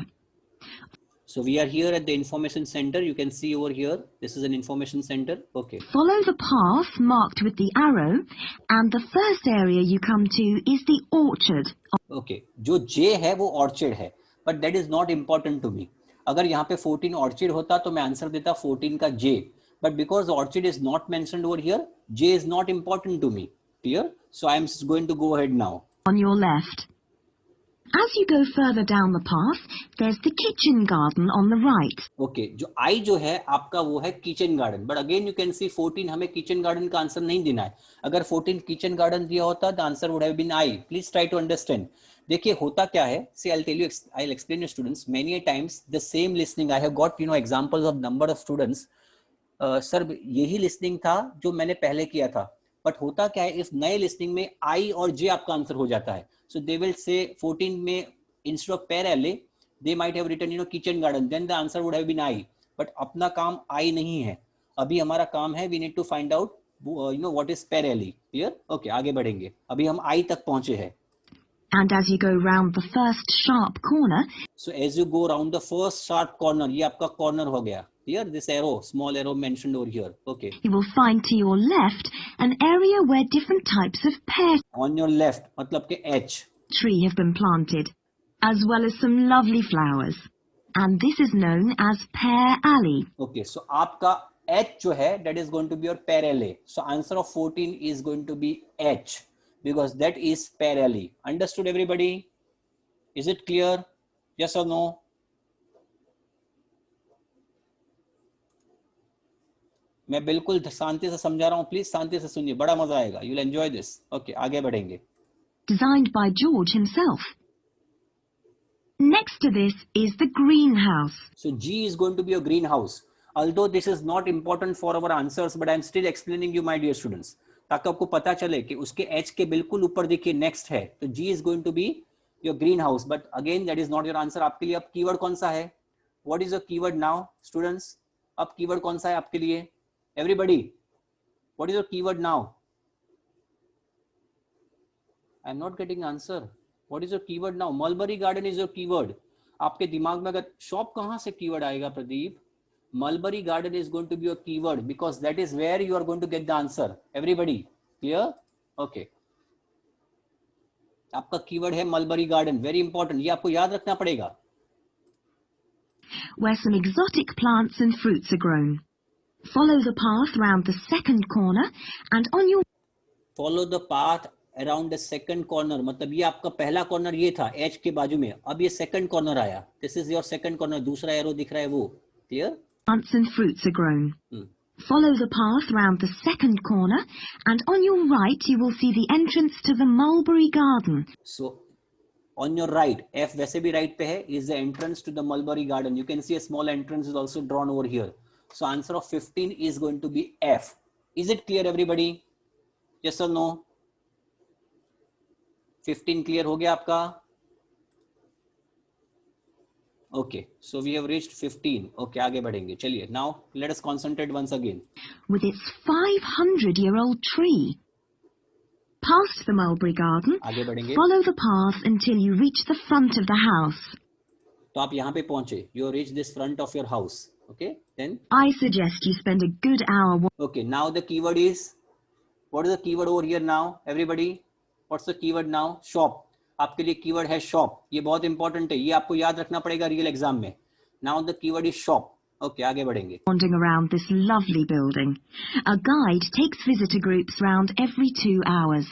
So we are here at the information center. You can see over here, this is an information center. Okay. Follow the path marked with the arrow, and the first area you come to is the orchard. Okay. जो J है वो orchard है, but that is not important to me. अगर यहाँ पे 14 orchard होता तो मैं आंसर देता 14 का J. But because orchard is not mentioned over here, J is not important to me. Clear? So I am going to go ahead now. On your left. As you go further down the path, there's the kitchen garden on the right. Okay, जो I जो है आपका वो है kitchen garden. But again you can see 14 हमें kitchen garden का answer नहीं देना है. अगर 14 kitchen garden दिया होता, the answer would have been I. Please try to understand. देखिए होता क्या है? See, I'll tell you. I'll explain to students. Many a times the same listening. I have got examples of number of students. Sir यही listening था जो मैंने पहले किया था, बट होता क्या है इस नए लिसनिंग में आई और जे आपका आंसर हो जाता है. सो दे विल से 14 में instead of Pear Alley they might have written kitchen garden, then the answer would have been I. But अपना काम आई नहीं है, अभी हमारा काम है we need to find out what is Pear Alley. Clear? Okay, आगे बढ़ेंगे. अभी हम आई तक पहुंचे हैं. And as you go round the first sharp corner, so as you go round the first sharp corner, ये आपका कॉर्नर हो गया. Here, this arrow, small arrow mentioned over here. Okay. You will find to your left an area where different types of pear On your left, मतलब के H. tree have been planted, as well as some lovely flowers. And this is known as Pear Alley. Okay, so आपका H जो है, that is going to be your pear alley. So answer of 14 is going to be H because that is pear alley. Understood everybody? Is it clear? Yes or no? मैं बिल्कुल शांति से समझा रहा हूँ, please शांति से सुनिए, बड़ा मजा आएगा. You'll enjoy this. Okay, आगे बढ़ेंगे. Designed by George himself. Next to this is the greenhouse. So G is going to be a greenhouse. Although this is not important for our answers, but I am still explaining you, my dear students, ताकि आपको पता चले कि उसके H के बिल्कुल ऊपर देखिए next है, तो G is going to be your greenhouse. But again, that is not your answer. आपके लिए अब कीवर्ड कौन सा है? What is your keyword now, students? अब कीवर्ड कौन सा है आपके लिए? Everybody, what is your keyword now? I am not getting answer. What is your keyword now? Mulberry garden is your keyword. आपके दिमाग में अगर शॉप कहाँ से कीवर्ड आएगा Pradeep? Mulberry garden is going to be your keyword because that is where you are going to get the answer. Everybody clear? Okay. आपका keyword है mulberry garden. Very important. ये आपको याद रखना पड़ेगा. Where some exotic plants and fruits are grown. Follow the path round the second corner and on your Follow the path around the second corner. मतलब ये आपका पहला कॉर्नर ये था H के बाजू में, अब ये सेकंड कॉर्नर आया. This is your second corner. दूसरा एरो दिख रहा है वो. Clear? plants and fruits are grown. Follow the path round the second corner and on your right you will see the entrance to the mulberry garden. So on your right, F वैसे भी right पे है, is the entrance to the mulberry garden. You can see a small entrance is also drawn over here. So answer of 15 is going to be F. Is it clear everybody? Yes or no? 15 clear हो गया आपका? Okay, so we have reached 15. Okay, आगे बढ़ेंगे. चलिए, now let us concentrate once again. With its 500-year-old tree. Past the mulberry garden, आगे बढ़ेंगे. follow the path until you reach the front of the house. तो आप यहाँ पे पहुंचे. You reach this front of your house. Okay, then? I suggest you spend a good hour. Okay, now the keyword is, what is the keyword over here now? Everybody, what's the keyword now? Shop. आपके लिए keyword है shop. ये बहुत important है, ये आपको याद रखना पड़ेगा रियल एग्जाम में. Now the keyword is shop. Okay, आगे बढ़ेंगे. Wandering around this lovely building. A guide takes visitor groups round every 2 hours.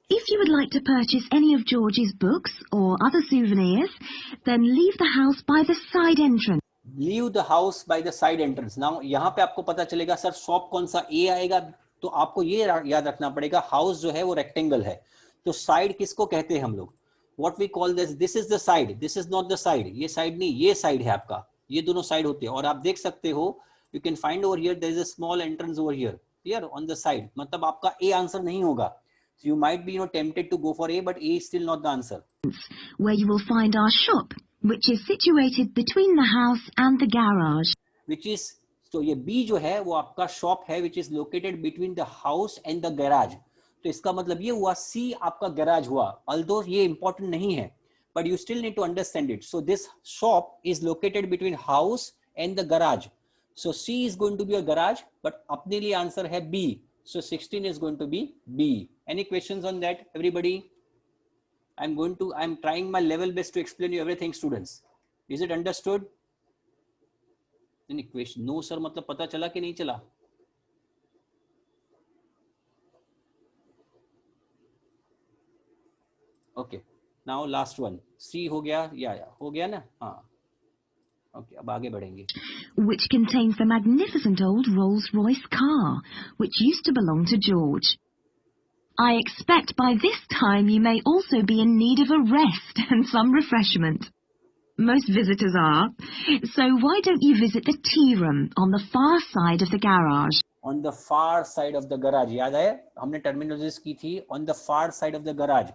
If you would like to purchase any of George's books or other souvenirs, then leave the house by the side entrance. Leave the house by the side entrance. Now यहाँ पे आपको पता चलेगा sir shop कौन सा, ए आएगा, तो आपको ये याद रखना पड़ेगा हाउस जो है वो रेक्टेंगल है, तो साइड किसको कहते हैं हम लोग? What we call this is the side, this is not the side. ये साइड नहीं, ये साइड है आपका. ये दोनों साइड होते हैं और आप देख सकते हो, you can find over here there is a small entrance over here, here on the side. मतलब आपका ए आंसर नहीं होगा. You might be tempted to go for A, but A is still not the answer. Where you will find our shop, which is situated between the house and the garage. Which is, तो ये B जो है वो आपका shop है, which is located between the house and the garage. तो इसका मतलब ये हुआ C आपका garage हुआ. Although ये important नहीं है, but you still need to understand it. So this shop is located between house and the garage. So C is going to be a garage, but अपने लिए आंसर है B. So 16 is going to be B. Any questions on that, everybody? I'm trying my level best to explain you everything, students. Is it understood? Any question? No sir, मतलब पता चला कि नहीं चला? Okay, now last one. C हो गया या हो गया ना? हाँ. Okay, अब आगे बढ़ेंगे. Which contains the magnificent old Rolls-Royce car, which used to belong to George. I expect by this time you may also be in need of a rest and some refreshment. Most visitors are. So why don't you visit the tea room on the far side of the garage? On the far side of the garage. याद है हमने terminologies की थी. On the far side of the garage.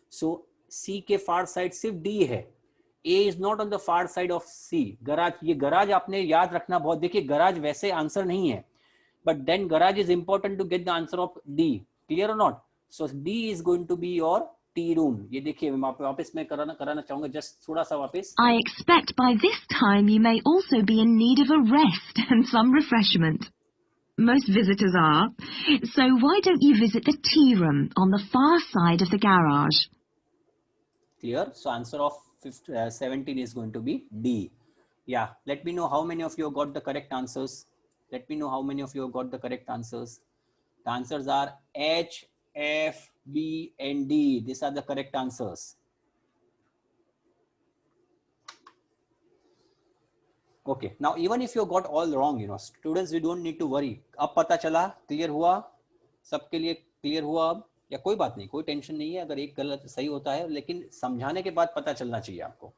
So C के far side सिर्फ D है. A is not on the far side of C. garage, ये garage आपने याद रखना बहुत. देखिए garage वैसे आंसर नहीं है, but then garage is important to get the answer of D. Clear or not? So D is going to be your T room. ये देखिए मैं वापस मैं कराना चाहूंगा, जस्ट थोड़ा सा वापस. I expect by this time you may also be in need of a rest and some refreshment. Most visitors are. So why don't you visit the tea room on the far side of the garage? Clear? So answer of 17 is going to be D. Yeah, let me know how many of you got the correct answers. Let me know how many of you got the correct answers. The answers are H, F, B and D. These are the correct answers. Okay, now even if you got all wrong, students, you don't need to worry. अब पता चला, clear हुआ, सबके लिए clear हुआ अब, या कोई बात नहीं, कोई टेंशन नहीं है अगर एक गलत सही होता है, लेकिन समझाने के बाद पता चलना चाहिए आपको.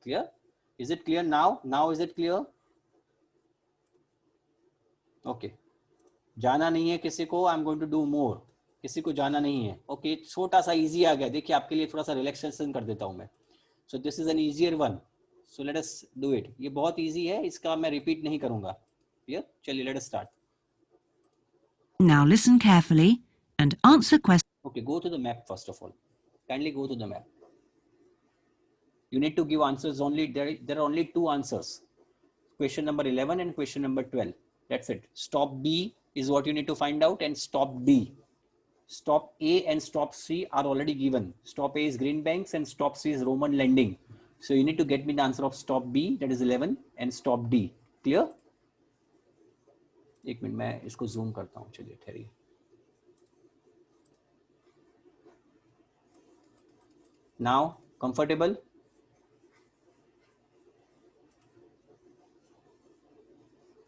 Clear? Is it clear now? Now is it clear? Okay. जाना नहीं है किसी को, I'm going to do more. किसी को जाना नहीं है. Okay, छोटा सा easy आ गया. देखिए आपके लिए थोड़ा सा relaxation कर देता हूँ मैं. So this is an easier one. So let us do it. ये बहुत easy है, इसका मैं repeat नहीं करूँगा. Clear? चलिए let us start. Now listen carefully and answer questions. Okay, go to the map first of all. Kindly go to the map. You need to give answers only. There are only two answers. Question number 11 and question number 12. That's it. Stop B is what you need to find out, and stop D. Stop A and stop C are already given. Stop A is Green Banks and stop C is Roman Lending. So you need to get me the answer of stop B, that is 11, and stop D. Clear? एक minute मैं इसको zoom करता हूँ. चलिए ठहरिए. Now comfortable?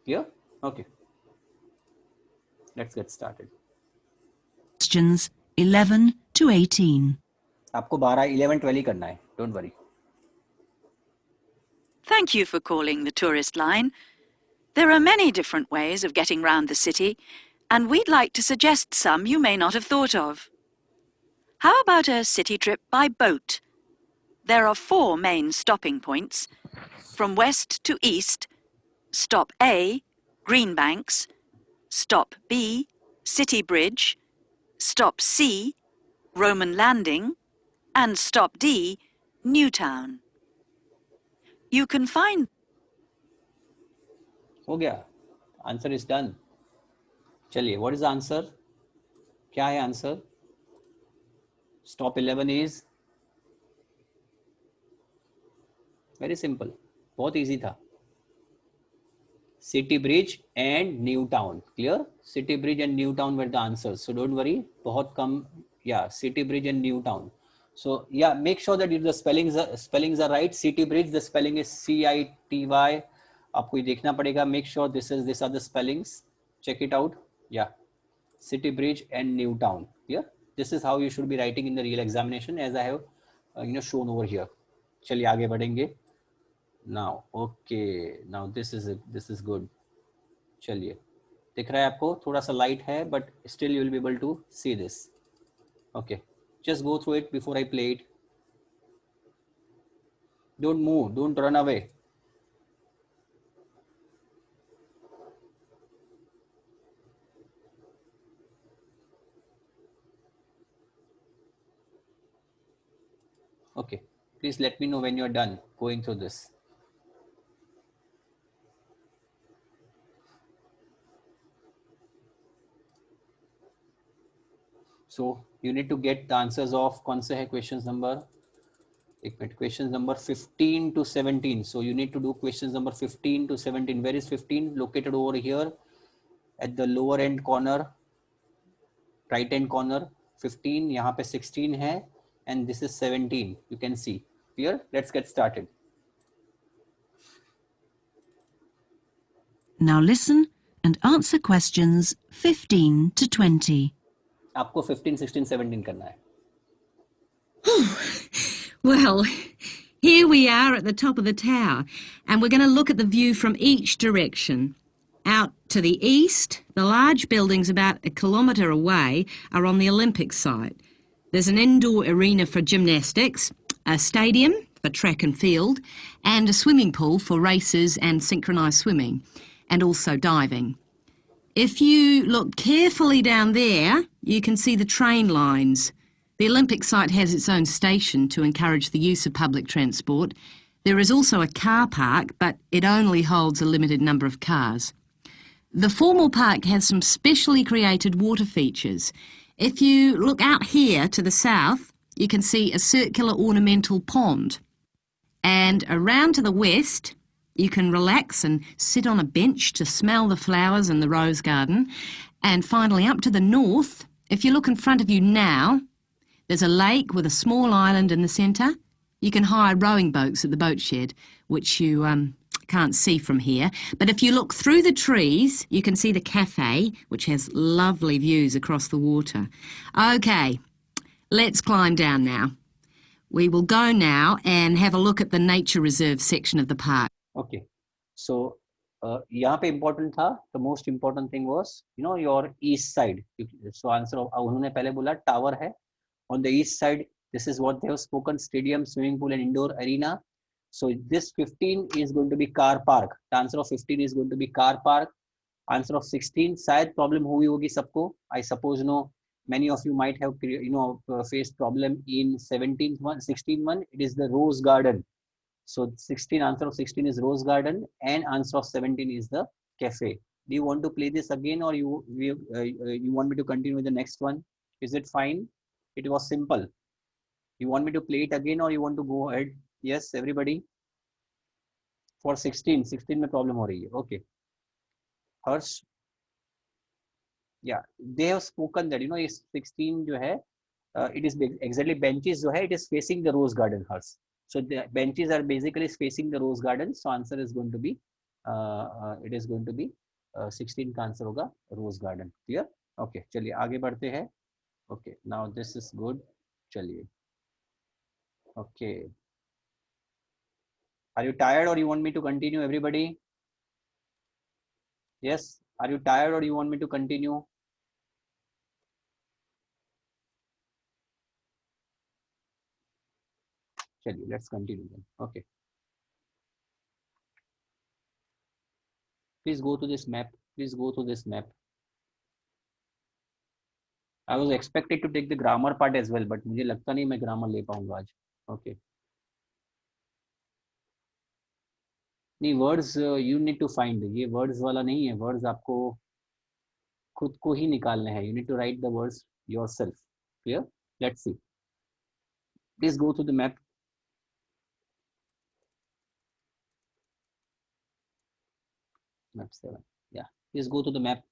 Clear? Okay. Let's get started. Questions 11 to 18. आपको 12, 11, 12 ही करना है. Don't worry. Thank you for calling the tourist line. There are many different ways of getting round the city, and we'd like to suggest some you may not have thought of. How about a city trip by boat? There are 4 main stopping points. From west to east, stop A, Greenbanks, stop B, City Bridge, stop C, Roman Landing, and stop D, Newtown. You can find... हो गया. Answer is done. चलिए, what is the answer? क्या है answer? Stop 11 is very simple. बहुत easy था. City Bridge and Newtown. Clear? City Bridge and Newtown were the answers. So don't worry. बहुत कम. Yeah, City Bridge and Newtown. So yeah, make sure that if the spellings are right. City Bridge, the spelling is C-I-T-Y. आपको ये देखना पड़ेगा. Make sure these are the spellings. Check it out. Yeah, City Bridge and Newtown. Yeah, this is how you should be writing in the real examination, as I have shown over here. चलिए आगे बढ़ेंगे. Now, okay. Now this is good. चलिए, दिख रहा है आपको? थोड़ा सा light है, but still you will be able to see this. Okay, just go through it before I play it. Don't move. Don't run away. Okay, please let me know when you're done going through this. So you need to get the answers of कौन से है questions number? एक minute, questions number 15 to 17. So you need to do questions number 15 to 17. Where is 15? Located over here at the lower end corner, right hand corner. 15 यहाँ पे 16 है, and this is 17. You can see. Clear? Let's get started. Now listen and answer questions 15 to 20. आपको 15, 16, 17 करना है. Well, here we are at the top of the tower, and we're going to look at the view from each direction. Out to the east, the large buildings about 1 kilometre away are on the Olympic site. There's an indoor arena for gymnastics, a stadium for track and field, and a swimming pool for races and synchronised swimming, and also diving. If you look carefully down there, you can see the train lines. The Olympic site has its own station to encourage the use of public transport. There is also a car park, but it only holds a limited number of cars. The formal park has some specially created water features. If you look out here to the south, you can see a circular ornamental pond. And around to the west, you can relax and sit on a bench to smell the flowers in the rose garden. And finally, up to the north, if you look in front of you now, there's a lake with a small island in the centre. You can hire rowing boats at the boat shed, which you can't see from here. But if you look through the trees, you can see the cafe, which has lovely views across the water. OK, let's climb down now. We will go now and have a look at the nature reserve section of the park. Okay, so यहाँ पे important था, the most important thing was, your east side. So answer of उन्होंने पहले बोला tower है. On the east side, this is what they have spoken: stadium, swimming pool, and indoor arena. So this 15 is going to be car park. The answer of 15 is going to be car park. Answer of 16, शायद problem हुई होगी सबको. I suppose many of you might have faced problem in 16th one. It is the rose garden. So 16, answer of 16 is rose garden, and answer of 17 is the cafe. Do you want to play this again, or you want me to continue with the next one? Is it fine? It was simple. You want me to play it again, or you want to go ahead? Yes, everybody. For 16 में problem हो रही है. Okay. Harsh. Yeah, they have spoken that 16 जो है, it is exactly benches जो है, it is facing the rose garden. Harsh. So the benches are basically facing the rose garden. So answer is going to be, it is going to be 16 का answer होगा rose garden. Clear? Okay. चलिए आगे बढ़ते हैं. Okay. Now this is good. चलिए. Okay. Are you tired, or you want me to continue, everybody? Yes. Are you tired, or you want me to continue? चलिए, let's continue then. Okay. Please go to this map. Please go to this map. I was expected to take the grammar part as well, but मुझे लगता नहीं मैं grammar ले पाऊंगा आज. Okay. नहीं, words you need to find. ये words वाला नहीं है. Words आपको खुद को ही निकालने हैं. You need to write the words yourself. Clear? Let's see. Please go to the map. Map 7. Yeah. Please go to the map.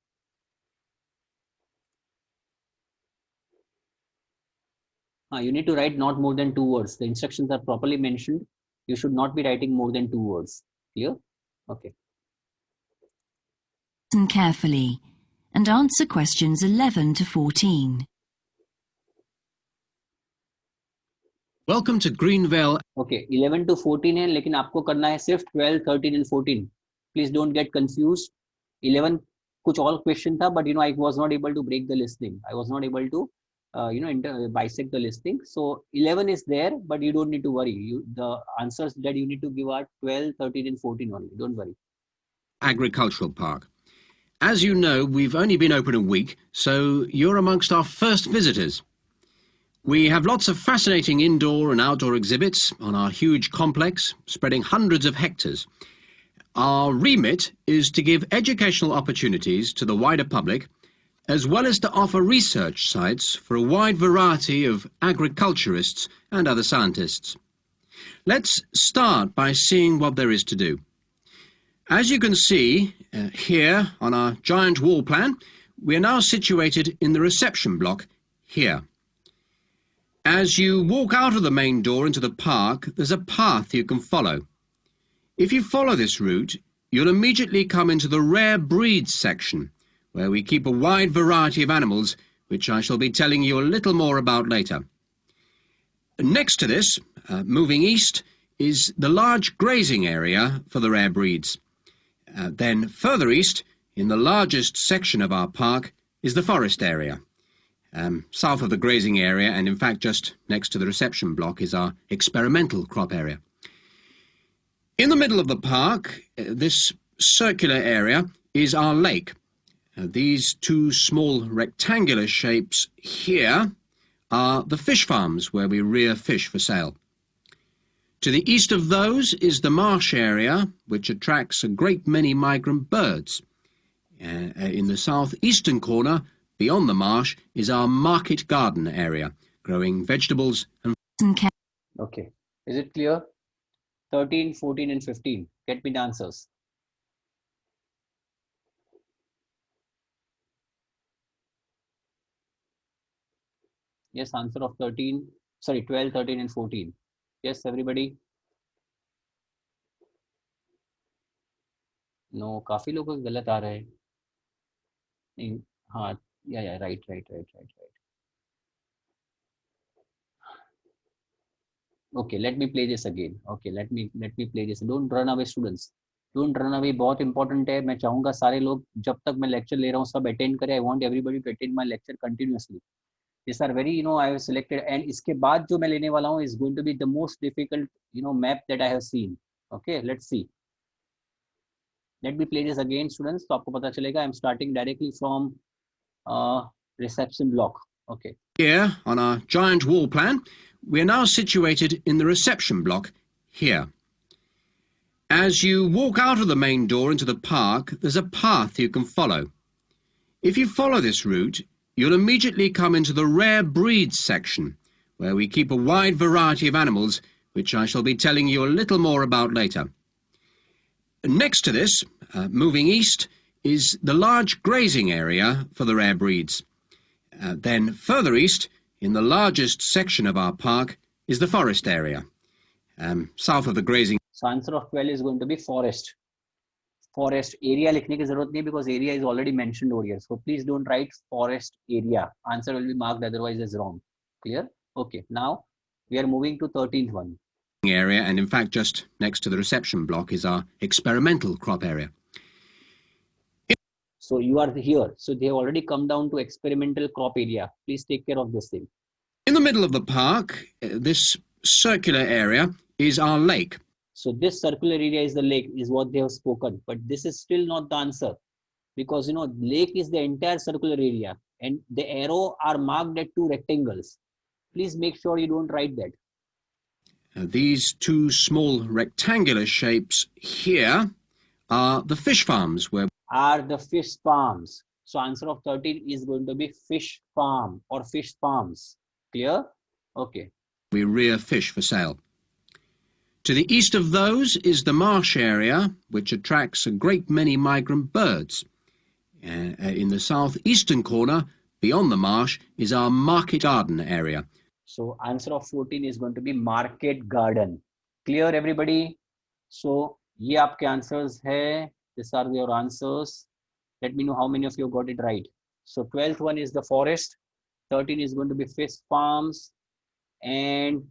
You need to write not more than 2 words. The instructions are properly mentioned. You should not be writing more than 2 words. Clear? Okay. Listen carefully and answer questions 11 to 14. Welcome to Greenvale. Okay, 11 to 14 है, लेकिन आपको करना है सिर्फ 12, 13 and 14. Please don't get confused. 11 कुछ और question था, but I was not able to break the listening. I was not able to bisect the listening. So 11 is there, but you don't need to worry. The answers that you need to give are 12, 13 and 14 only. Don't worry. Agricultural Park. As you know, we've only been open a week, so you're amongst our first visitors. We have lots of fascinating indoor and outdoor exhibits on our huge complex, spreading hundreds of hectares. Our remit is to give educational opportunities to the wider public, as well as to offer research sites for a wide variety of agriculturists and other scientists. Let's start by seeing what there is to do. As you can see here on our giant wall plan, we are now situated in the reception block here. As you walk out of the main door into the park, there's a path you can follow. If you follow this route, you'll immediately come into the rare breeds section, where we keep a wide variety of animals, which I shall be telling you a little more about later. Next to this, moving east, is the large grazing area for the rare breeds. Then further east, in the largest section of our park, is the forest area. South of the grazing area, and in fact just next to the reception block, is our experimental crop area. In the middle of the park, this circular area, is our lake. These 2 small rectangular shapes here are the fish farms where we rear fish for sale. To the east of those is the marsh area, which attracts a great many migrant birds. In the southeastern corner, beyond the marsh, is our market garden area, growing vegetables and... Okay, is it clear? 13, 14 and 15. Get me the answers. Yes, answer of 13, sorry, 12, 13 and 14. Yes, everybody? No, काफी लोग गलत आ रहे हैं. नहीं, हाँ, yeah, right. Okay, let me play this again. Okay, let me play this. Don't run away, students. Don't run away. बहुत important है. मैं चाहूँगा सारे लोग जब तक मैं lecture ले रहा हूँ सब attend करें. I want everybody to attend my lecture continuously. These are very, I have selected, and इसके बाद जो मैं लेने वाला हूँ is going to be the most difficult, map that I have seen. Okay, let's see. Let me play this again, students. तो आपको पता चलेगा. I'm starting directly from reception block. Okay. Here, on our giant wall plan, we are now situated in the reception block here. As you walk out of the main door into the park, there's a path you can follow. If you follow this route, you'll immediately come into the rare breeds section, where we keep a wide variety of animals, which I shall be telling you a little more about later. Next to this, moving east, is the large grazing area for the rare breeds. Then further east, in the largest section of our park, is the forest area, south of the grazing. So answer of 12 is going to be forest. Forest area लिखने की जरूरत नहीं, because area is already mentioned over here. So please don't write forest area. Answer will be marked otherwise as wrong. Clear? Okay. Now we are moving to 13th one. Area, and in fact just next to the reception block is our experimental crop area. So you are here. So they have already come down to experimental crop area. Please take care of this thing. In the middle of the park, this circular area is our lake. So this circular area is the lake, is what they have spoken. But this is still not the answer. Because, lake is the entire circular area. And the arrow are marked at two rectangles. Please make sure you don't write that. These two small rectangular shapes here are the fish farms where... Are the fish farms. So answer of 13 is going to be fish farm or fish farms. Clear? Okay. We rear fish for sale. To the east of those is the marsh area, which attracts a great many migrant birds. In the southeastern corner, beyond the marsh, is our market garden area. So answer of 14 is going to be market garden. Clear, everybody? So ये आपके answers है. These are your answers. Let me know how many of you got it right. So 12th one is the forest. 13 is going to be fish farms. And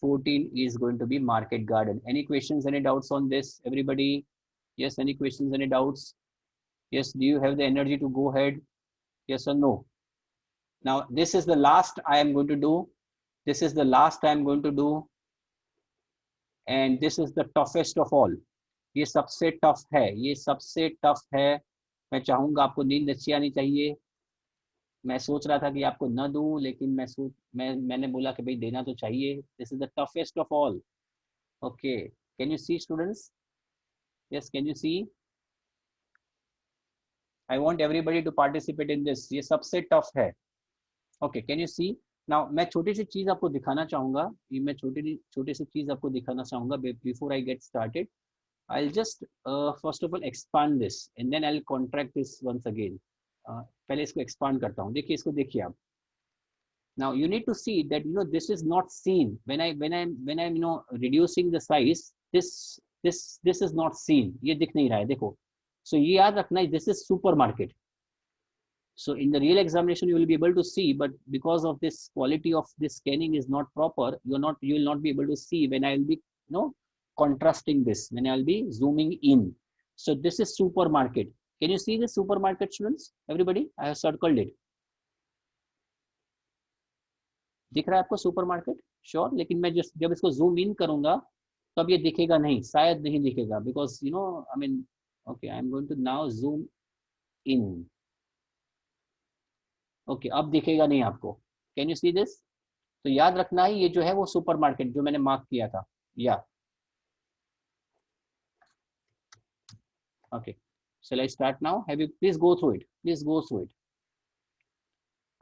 14 is going to be market garden. Any questions, any doubts on this, everybody? Yes, any questions, any doubts? Yes, do you have the energy to go ahead? Yes or no? Now, this is the last I am going to do. This is the last I am going to do. And this is the toughest of all. ये सबसे tough है, ये सबसे tough है. मैं चाहूंगा आपको नींद अच्छी आनी चाहिए. मैं सोच रहा था कि आपको न दूं, लेकिन मैंने बोला कि भाई देना तो चाहिए. This is the toughest of all. Okay, can you see, students? Yes, can you see? I want everybody to participate in this. ये सबसे tough है. Okay, can you see? Now मैं छोटी सी चीज आपको दिखाना चाहूंगा. ये मैं छोटी सी चीज आपको दिखाना चाहूंगा. Before I get started, I'll just first of all expand this and then I'll contract this once again. पहले इसको expand करता हूँ. देखिए इसको देखिए आप. Now you need to see that this is not seen when I'm reducing the size. This is not seen. ये दिख नहीं रहा है. देखो. So ये याद रखना है. This is supermarket. So in the real examination you will be able to see, but because of this quality of this scanning is not proper, you will not be able to see when I will be contrasting this, when I will be zooming in. So this is supermarket. Can you see the supermarket, students? Everybody, I have circled it. दिख रहा है आपको supermarket? Sure. लेकिन मैं जब इसको zoom in करूंगा तब ये दिखेगा नहीं, शायद नहीं दिखेगा, because okay, I'm going to now zoom in. Okay, अब दिखेगा नहीं आपको. Can you see this? तो याद रखना है ये जो है वो सुपरमार्केट जो मैंने मार्क किया था. Yeah. Okay. Shall I start now? Have you please go through it. Please go through it.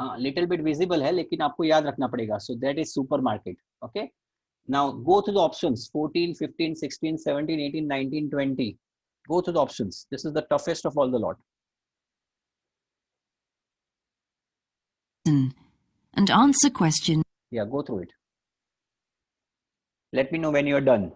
हाँ, little bit visible है लेकिन आपको याद रखना पड़ेगा. So that is supermarket. Okay. Now go to the options 14, 15, 16, 17, 18, 19, 20. Go to the options. This is the toughest of all the lot. And answer question. Yeah, go through it. Let me know when you're done.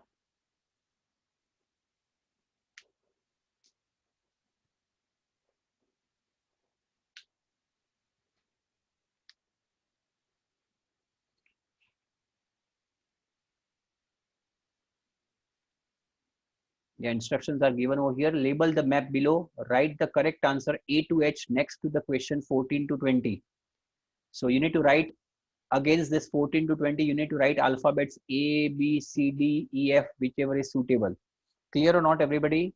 The instructions are given over here. Label the map below. Write the correct answer A to H next to the question 14 to 20. So you need to write against this 14 to 20. You need to write alphabets A, B, C, D, E, F, whichever is suitable. Clear or not, everybody?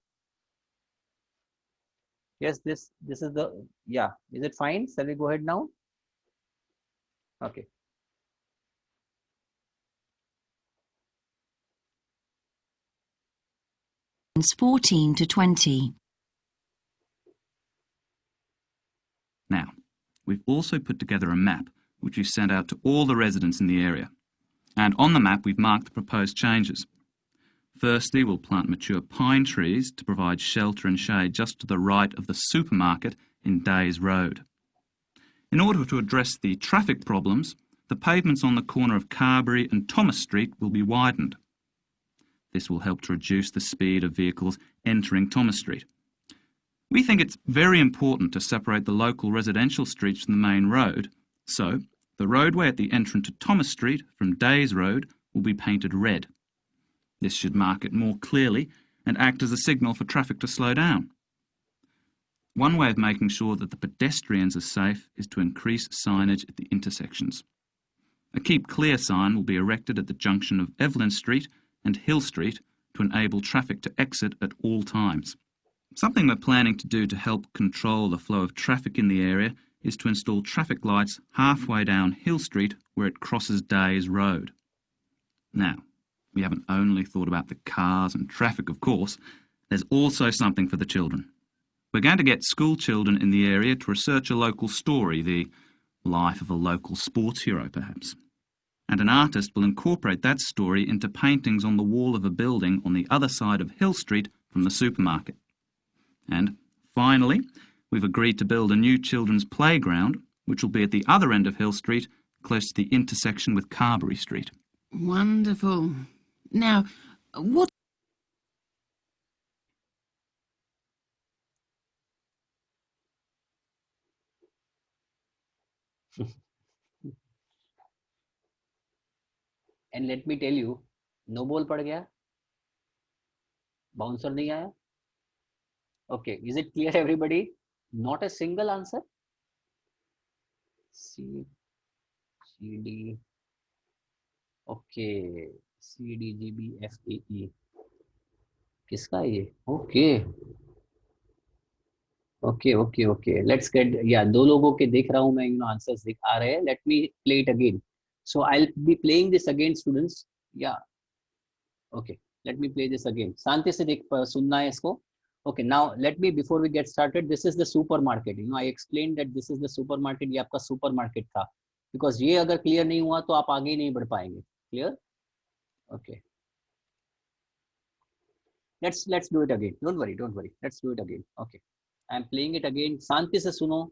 Yes, this is the, yeah. Is it fine? Shall we go ahead now? Okay. It's 14 to 20. Now, we've also put together a map which we've sent out to all the residents in the area. And on the map, we've marked the proposed changes. Firstly, we'll plant mature pine trees to provide shelter and shade just to the right of the supermarket in Days Road. In order to address the traffic problems, the pavements on the corner of Carberry and Thomas Street will be widened. This will help to reduce the speed of vehicles entering Thomas Street. We think it's very important to separate the local residential streets from the main road, so the roadway at the entrance to Thomas Street from Days Road will be painted red. This should mark it more clearly and act as a signal for traffic to slow down. One way of making sure that the pedestrians are safe is to increase signage at the intersections. A Keep Clear sign will be erected at the junction of Evelyn Street and Hill Street to enable traffic to exit at all times. Something we're planning to do to help control the flow of traffic in the area is to install traffic lights halfway down Hill Street where it crosses Days Road. Now, we haven't only thought about the cars and traffic, of course. There's also something for the children. We're going to get school children in the area to research a local story, the life of a local sports hero, perhaps. And an artist will incorporate that story into paintings on the wall of a building on the other side of Hill Street from the supermarket. And finally, we've agreed to build a new children's playground, which will be at the other end of Hill Street, close to the intersection with Carberry Street. Wonderful. Now, what... And let me tell you, no ball पड़ गया, bouncer नहीं आया. Okay, is it clear, everybody? Not a single answer. C, D. Okay, C, D, G, B, F, A, E. किसका ये? Okay. Okay. Let's get, yeah, दो लोगों के देख रहा हूँ मैं, answers दिख आ रहे हैं. Let me play it again. So I'll be playing this again, students. Yeah. Okay. Let me play this again. शांति से देख सुनना है इसको. Okay. Now let me, before we get started, this is the supermarket. I explained that this is the supermarket. ये आपका supermarket था. Because ये अगर clear नहीं हुआ तो आप आगे नहीं बढ़ पाएंगे. Clear? Okay. Let's do it again. Don't worry. Let's do it again. Okay. I'm playing it again. शांति से सुनो.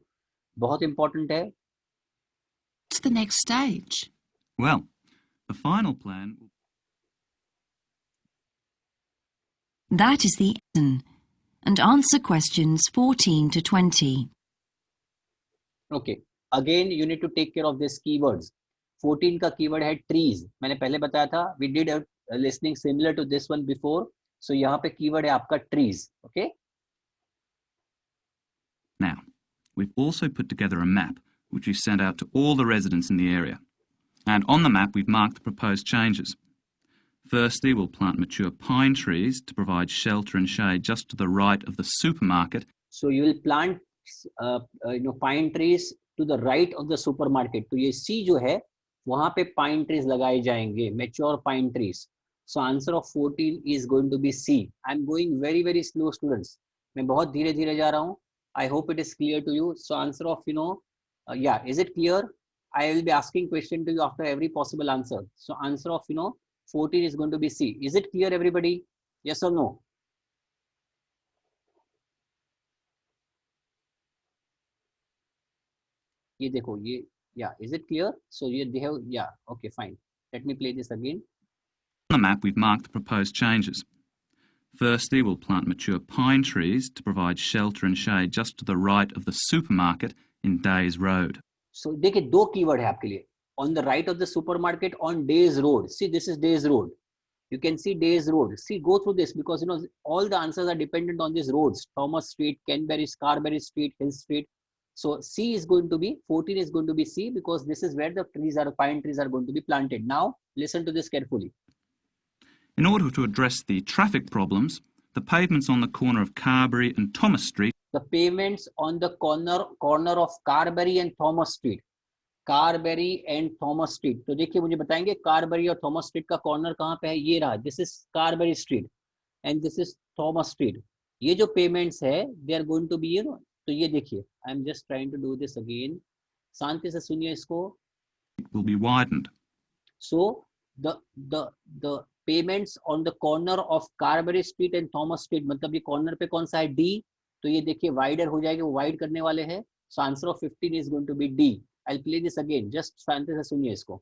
बहुत important है. What's the next stage? Well, the final plan... That is the end. And answer questions 14 to 20. Okay. Again, you need to take care of these keywords. 14 का keyword है trees. मैंने पहले बताया था. We did a listening similar to this one before. So यहाँ पे keyword है आपका trees. Okay. Now, we've also put together a map which we've sent out to all the residents in the area. And on the map, we've marked the proposed changes. Firstly, we'll plant mature pine trees to provide shelter and shade just to the right of the supermarket. So you will plant pine trees to the right of the supermarket. तो ये C जो है वहां पे pine trees लगाए जाएंगे, mature pine trees. So answer of 14 is going to be C. I'm going very very slow students. मैं बहुत धीरे धीरे जा रहा हूँ. I hope it is clear to you. So answer of yeah, is it clear? I will be asking question to you after every possible answer. So answer of 14 is going to be C. Is it clear everybody? Yes or no? ये देखो ये, yeah, is it clear? So they have, yeah, okay, fine. Let me play this again. On the map, we've marked the proposed changes. Firstly, we'll plant mature pine trees to provide shelter and shade just to the right of the supermarket in Days Road. So देखिए दो keyword है आपके लिए. On the right of the supermarket on Days Road. See, this is Days Road. You can see Days Road. See, go through this because all the answers are dependent on these roads. Thomas Street, Canberry, Scarberry Street, Hill Street. So C is going to be, 14 is going to be C because this is where the trees are, pine trees are going to be planted. Now listen to this carefully. In order to address the traffic problems, the pavements on the corner of Carberry and Thomas Street. The pavements on the corner of Carberry and Thomas Street. Carberry and Thomas Street. तो देखिए मुझे बताएंगे Carberry और Thomas Street का corner कहाँ पे है? ये रहा. This is Carberry Street and this is Thomas Street. ये जो pavements है, they are going to be तो ये देखिए. I am just trying to do this again. शांति से सुनिए इसको. Will be widened. So the pavements on the corner of Carberry Street and Thomas Street, मतलब ये corner पे कौन सा है? D. तो ये देखिए wider हो जाएगा, वो wide करने वाले हैं. So answer of 15 is going to be D. I'll play this again. Just शांति से सुनिए इसको.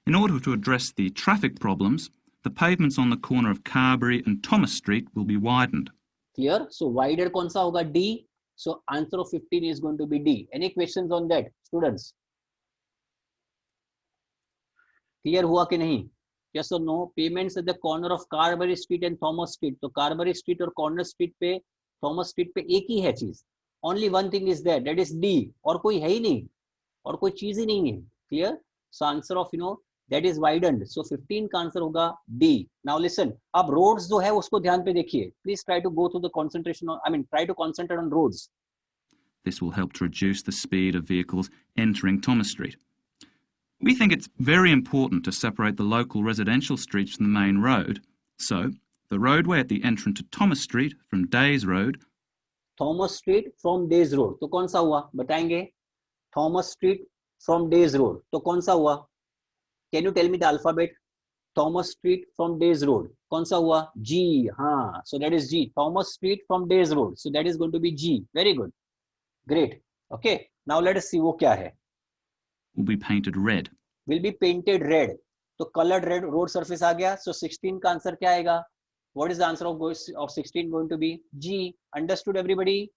In order to address the traffic problems, the pavements on the corner of Carberry and Thomas Street will be widened. Clear? So wider कौन सा होगा? D. So answer of 15 is going to be D. Any questions on that, students? Clear हुआ कि नहीं? Yes or no? Pavements at the corner of Carberry Street and Thomas Street. तो Carberry Street और Corner Street पे, Thomas Street पे एक ही है चीज. Only one thing is there. That is D. और कोई है ही नहीं. और कोई चीज ही नहीं है. Clear? So answer of that is widened. So 15 का आंसर होगा D. Now listen. अब roads जो है उसको ध्यान पे देखिए. Please try to go through the concentration. Try to concentrate on roads. This will help to reduce the speed of vehicles entering Thomas Street. We think it's very important to separate the local residential streets from the main road. So the roadway at the entrance to Thomas Street from Days Road. Thomas Street from Days Road. तो कौन सा हुआ? बताएंगे. Thomas Street from Days Road. तो कौन सा हुआ? Can you tell me the alphabet? Thomas Street from Days Road. कौन सा हुआ? G. हाँ. So that is G. Thomas Street from Days Road. So that is going to be G. Very good. Great. Okay. Now let us see वो क्या है. Will be painted red. Will be painted red. तो colored red road surface आ गया. So 16 का answer क्या आएगा? What is the answer of 16 going to be? G. Understood everybody?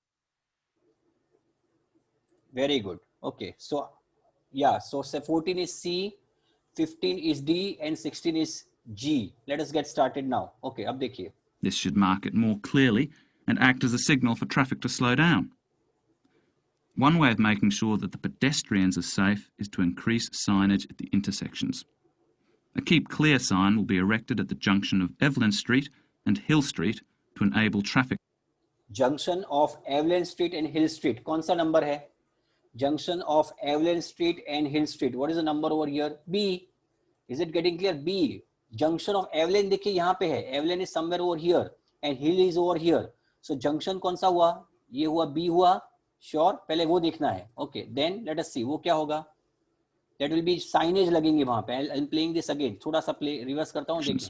Very good. Okay. So yeah. So 14 is C, 15 is D, and 16 is G. Let us get started now. Okay. अब देखिए. This should mark it more clearly and act as a signal for traffic to slow down. One way of making sure that the pedestrians are safe is to increase signage at the intersections. A Keep Clear sign will be erected at the junction of Evelyn Street and Hill Street to enable traffic. Junction of Evelyn Street and Hill Street. कौन सा number है? Junction of Evelyn Street and Hill Street. What is the number over here? B. Is it getting clear? B. Junction of Evelyn देखिए यहाँ पे है. Evelyn is somewhere over here and Hill is over here. So junction कौन सा हुआ? ये हुआ B हुआ. Sure. पहले वो देखना है. Okay. Then let us see. वो क्या होगा? That will be signage लगेंगे वहाँ पे. I'm playing this again. थोड़ा सा play reverse करता हूँ देखिए.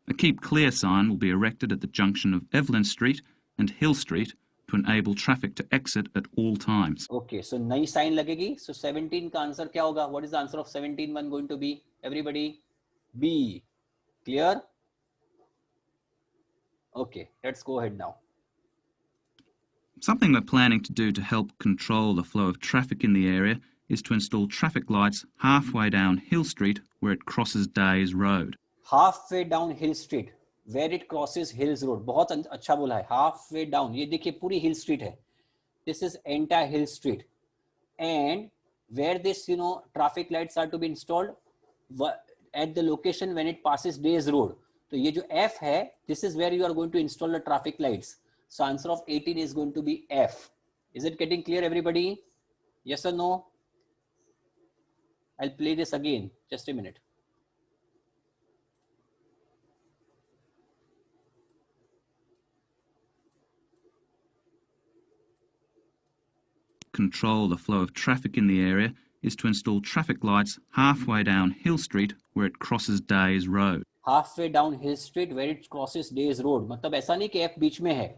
A Keep Clear sign will be erected at the junction of Evelyn Street and Hill Street to enable traffic to exit at all times. Okay, so नई sign लगेगी. So 17 का answer क्या होगा? What is the answer of 17 one going to be? Everybody, B. Clear? Okay, let's go ahead now. Something we're planning to do to help control the flow of traffic in the area is to install traffic lights halfway down Hill Street where it crosses Days Road. Halfway down Hill Street, where it crosses Hills Road. बहुत अच्छा बोला है. Halfway down. ये देखिए पूरी Hill Street है. This is entire Hill Street. And where this, traffic lights are to be installed at the location when it passes Days Road. तो ये जो F है, this is where you are going to install the traffic lights. So answer of 18 is going to be F. Is it getting clear, everybody? Yes or no? I'll play this again. Just a minute. Control the flow of traffic in the area is to install traffic lights halfway down Hill Street where it crosses Days Road. Halfway down Hill Street where it crosses Days Road. मतलब ऐसा नहीं कि F बीच में है.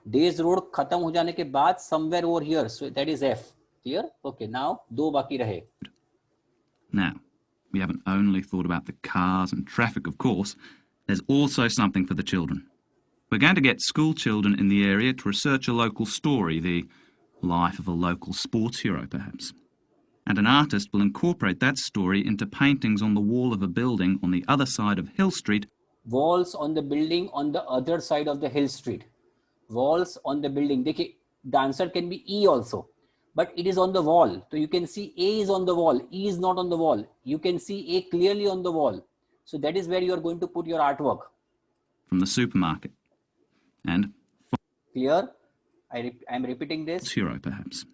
Days Road खत्म हो जाने के बाद somewhere over here. So that is F. Clear? Okay. Now दो बाकी रहे. Now, we haven't only thought about the cars and traffic, of course. There's also something for the children. We're going to get school children in the area to research a local story, the life of a local sports hero, perhaps. And an artist will incorporate that story into paintings on the wall of a building on the other side of Hill Street. Walls on the building on the other side of the Hill Street. Walls on the building. देखिए, the answer can be E also, but it is on the wall. So you can see A is on the wall. E is not on the wall. You can see A clearly on the wall. So that is where you are going to put your artwork. From the supermarket. And Clear? I am repeating this. Hero, perhaps.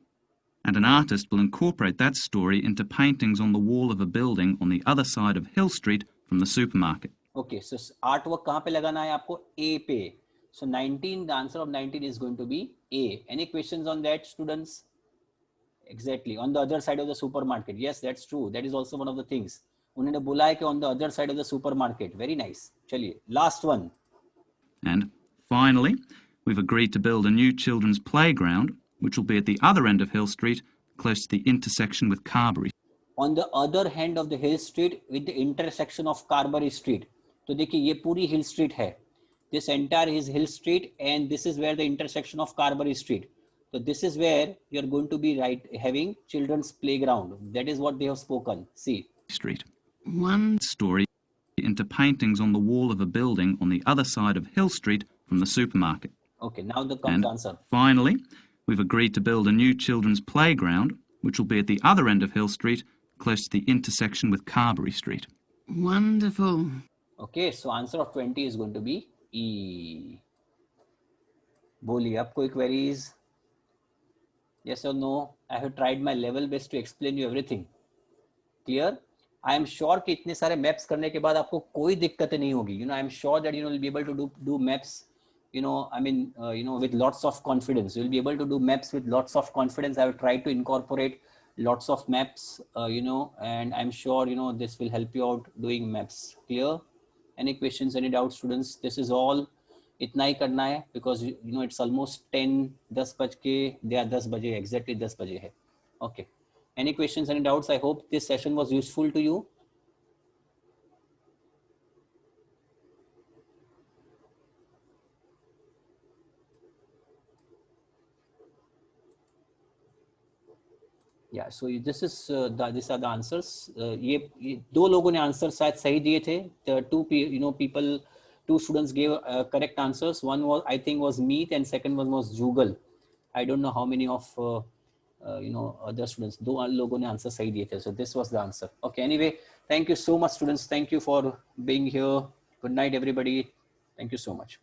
And an artist will incorporate that story into paintings on the wall of a building on the other side of Hill Street from the supermarket. Okay, so artwork कहाँ पे लगाना है आपको? A पे. So 19, the answer of 19 is going to be A. Any questions on that, students? Exactly, on the other side of the supermarket. Yes, that's true. That is also one of the things. उन्होंने बोला है कि on the other side of the supermarket. Very nice. चलिए, last one. And finally, we've agreed to build a new children's playground, which will be at the other end of Hill Street, close to the intersection with Carberry. On the other hand of the Hill Street with the intersection of Carberry Street. तो देखिए ये पूरी Hill Street है. This entire is Hill Street and this is where the intersection of Carberry Street. So this is where you are going to be having children's playground. That is what they have spoken. See. Street. One story into paintings on the wall of a building on the other side of Hill Street from the supermarket. Okay, now the comes answer. Finally, we've agreed to build a new children's playground, which will be at the other end of Hill Street, close to the intersection with Carberry Street. Wonderful. Okay, so answer of 20 is going to be E. बोलिए अब कोई queries? Yes or no? I have tried my level best to explain you everything. Clear? I am sure कि इतने सारे maps करने के बाद आपको कोई दिक्कत नहीं होगी. I am sure that you'll be able to do maps. With lots of confidence. You'll be able to do maps with lots of confidence. I will try to incorporate lots of maps. And I'm sure this will help you out doing maps. Clear? Any questions? Any doubts, students? This is all. इतना ही करना है because it's almost 10 बज के they are 10 बजे exactly 10 बजे है. Okay. Any questions? Any doubts? I hope this session was useful to you. Yeah, so this is these are the answers. ये दो लोगों ने आंसर शायद सही दिए थे. The two students gave correct answers. One was I think was Meet and second one was Jugal. I don't know how many of other students. दो लोगों ने आंसर सही दिए थे. So this was the answer. Okay. Anyway, thank you so much, students. Thank you for being here. Good night, everybody. Thank you so much.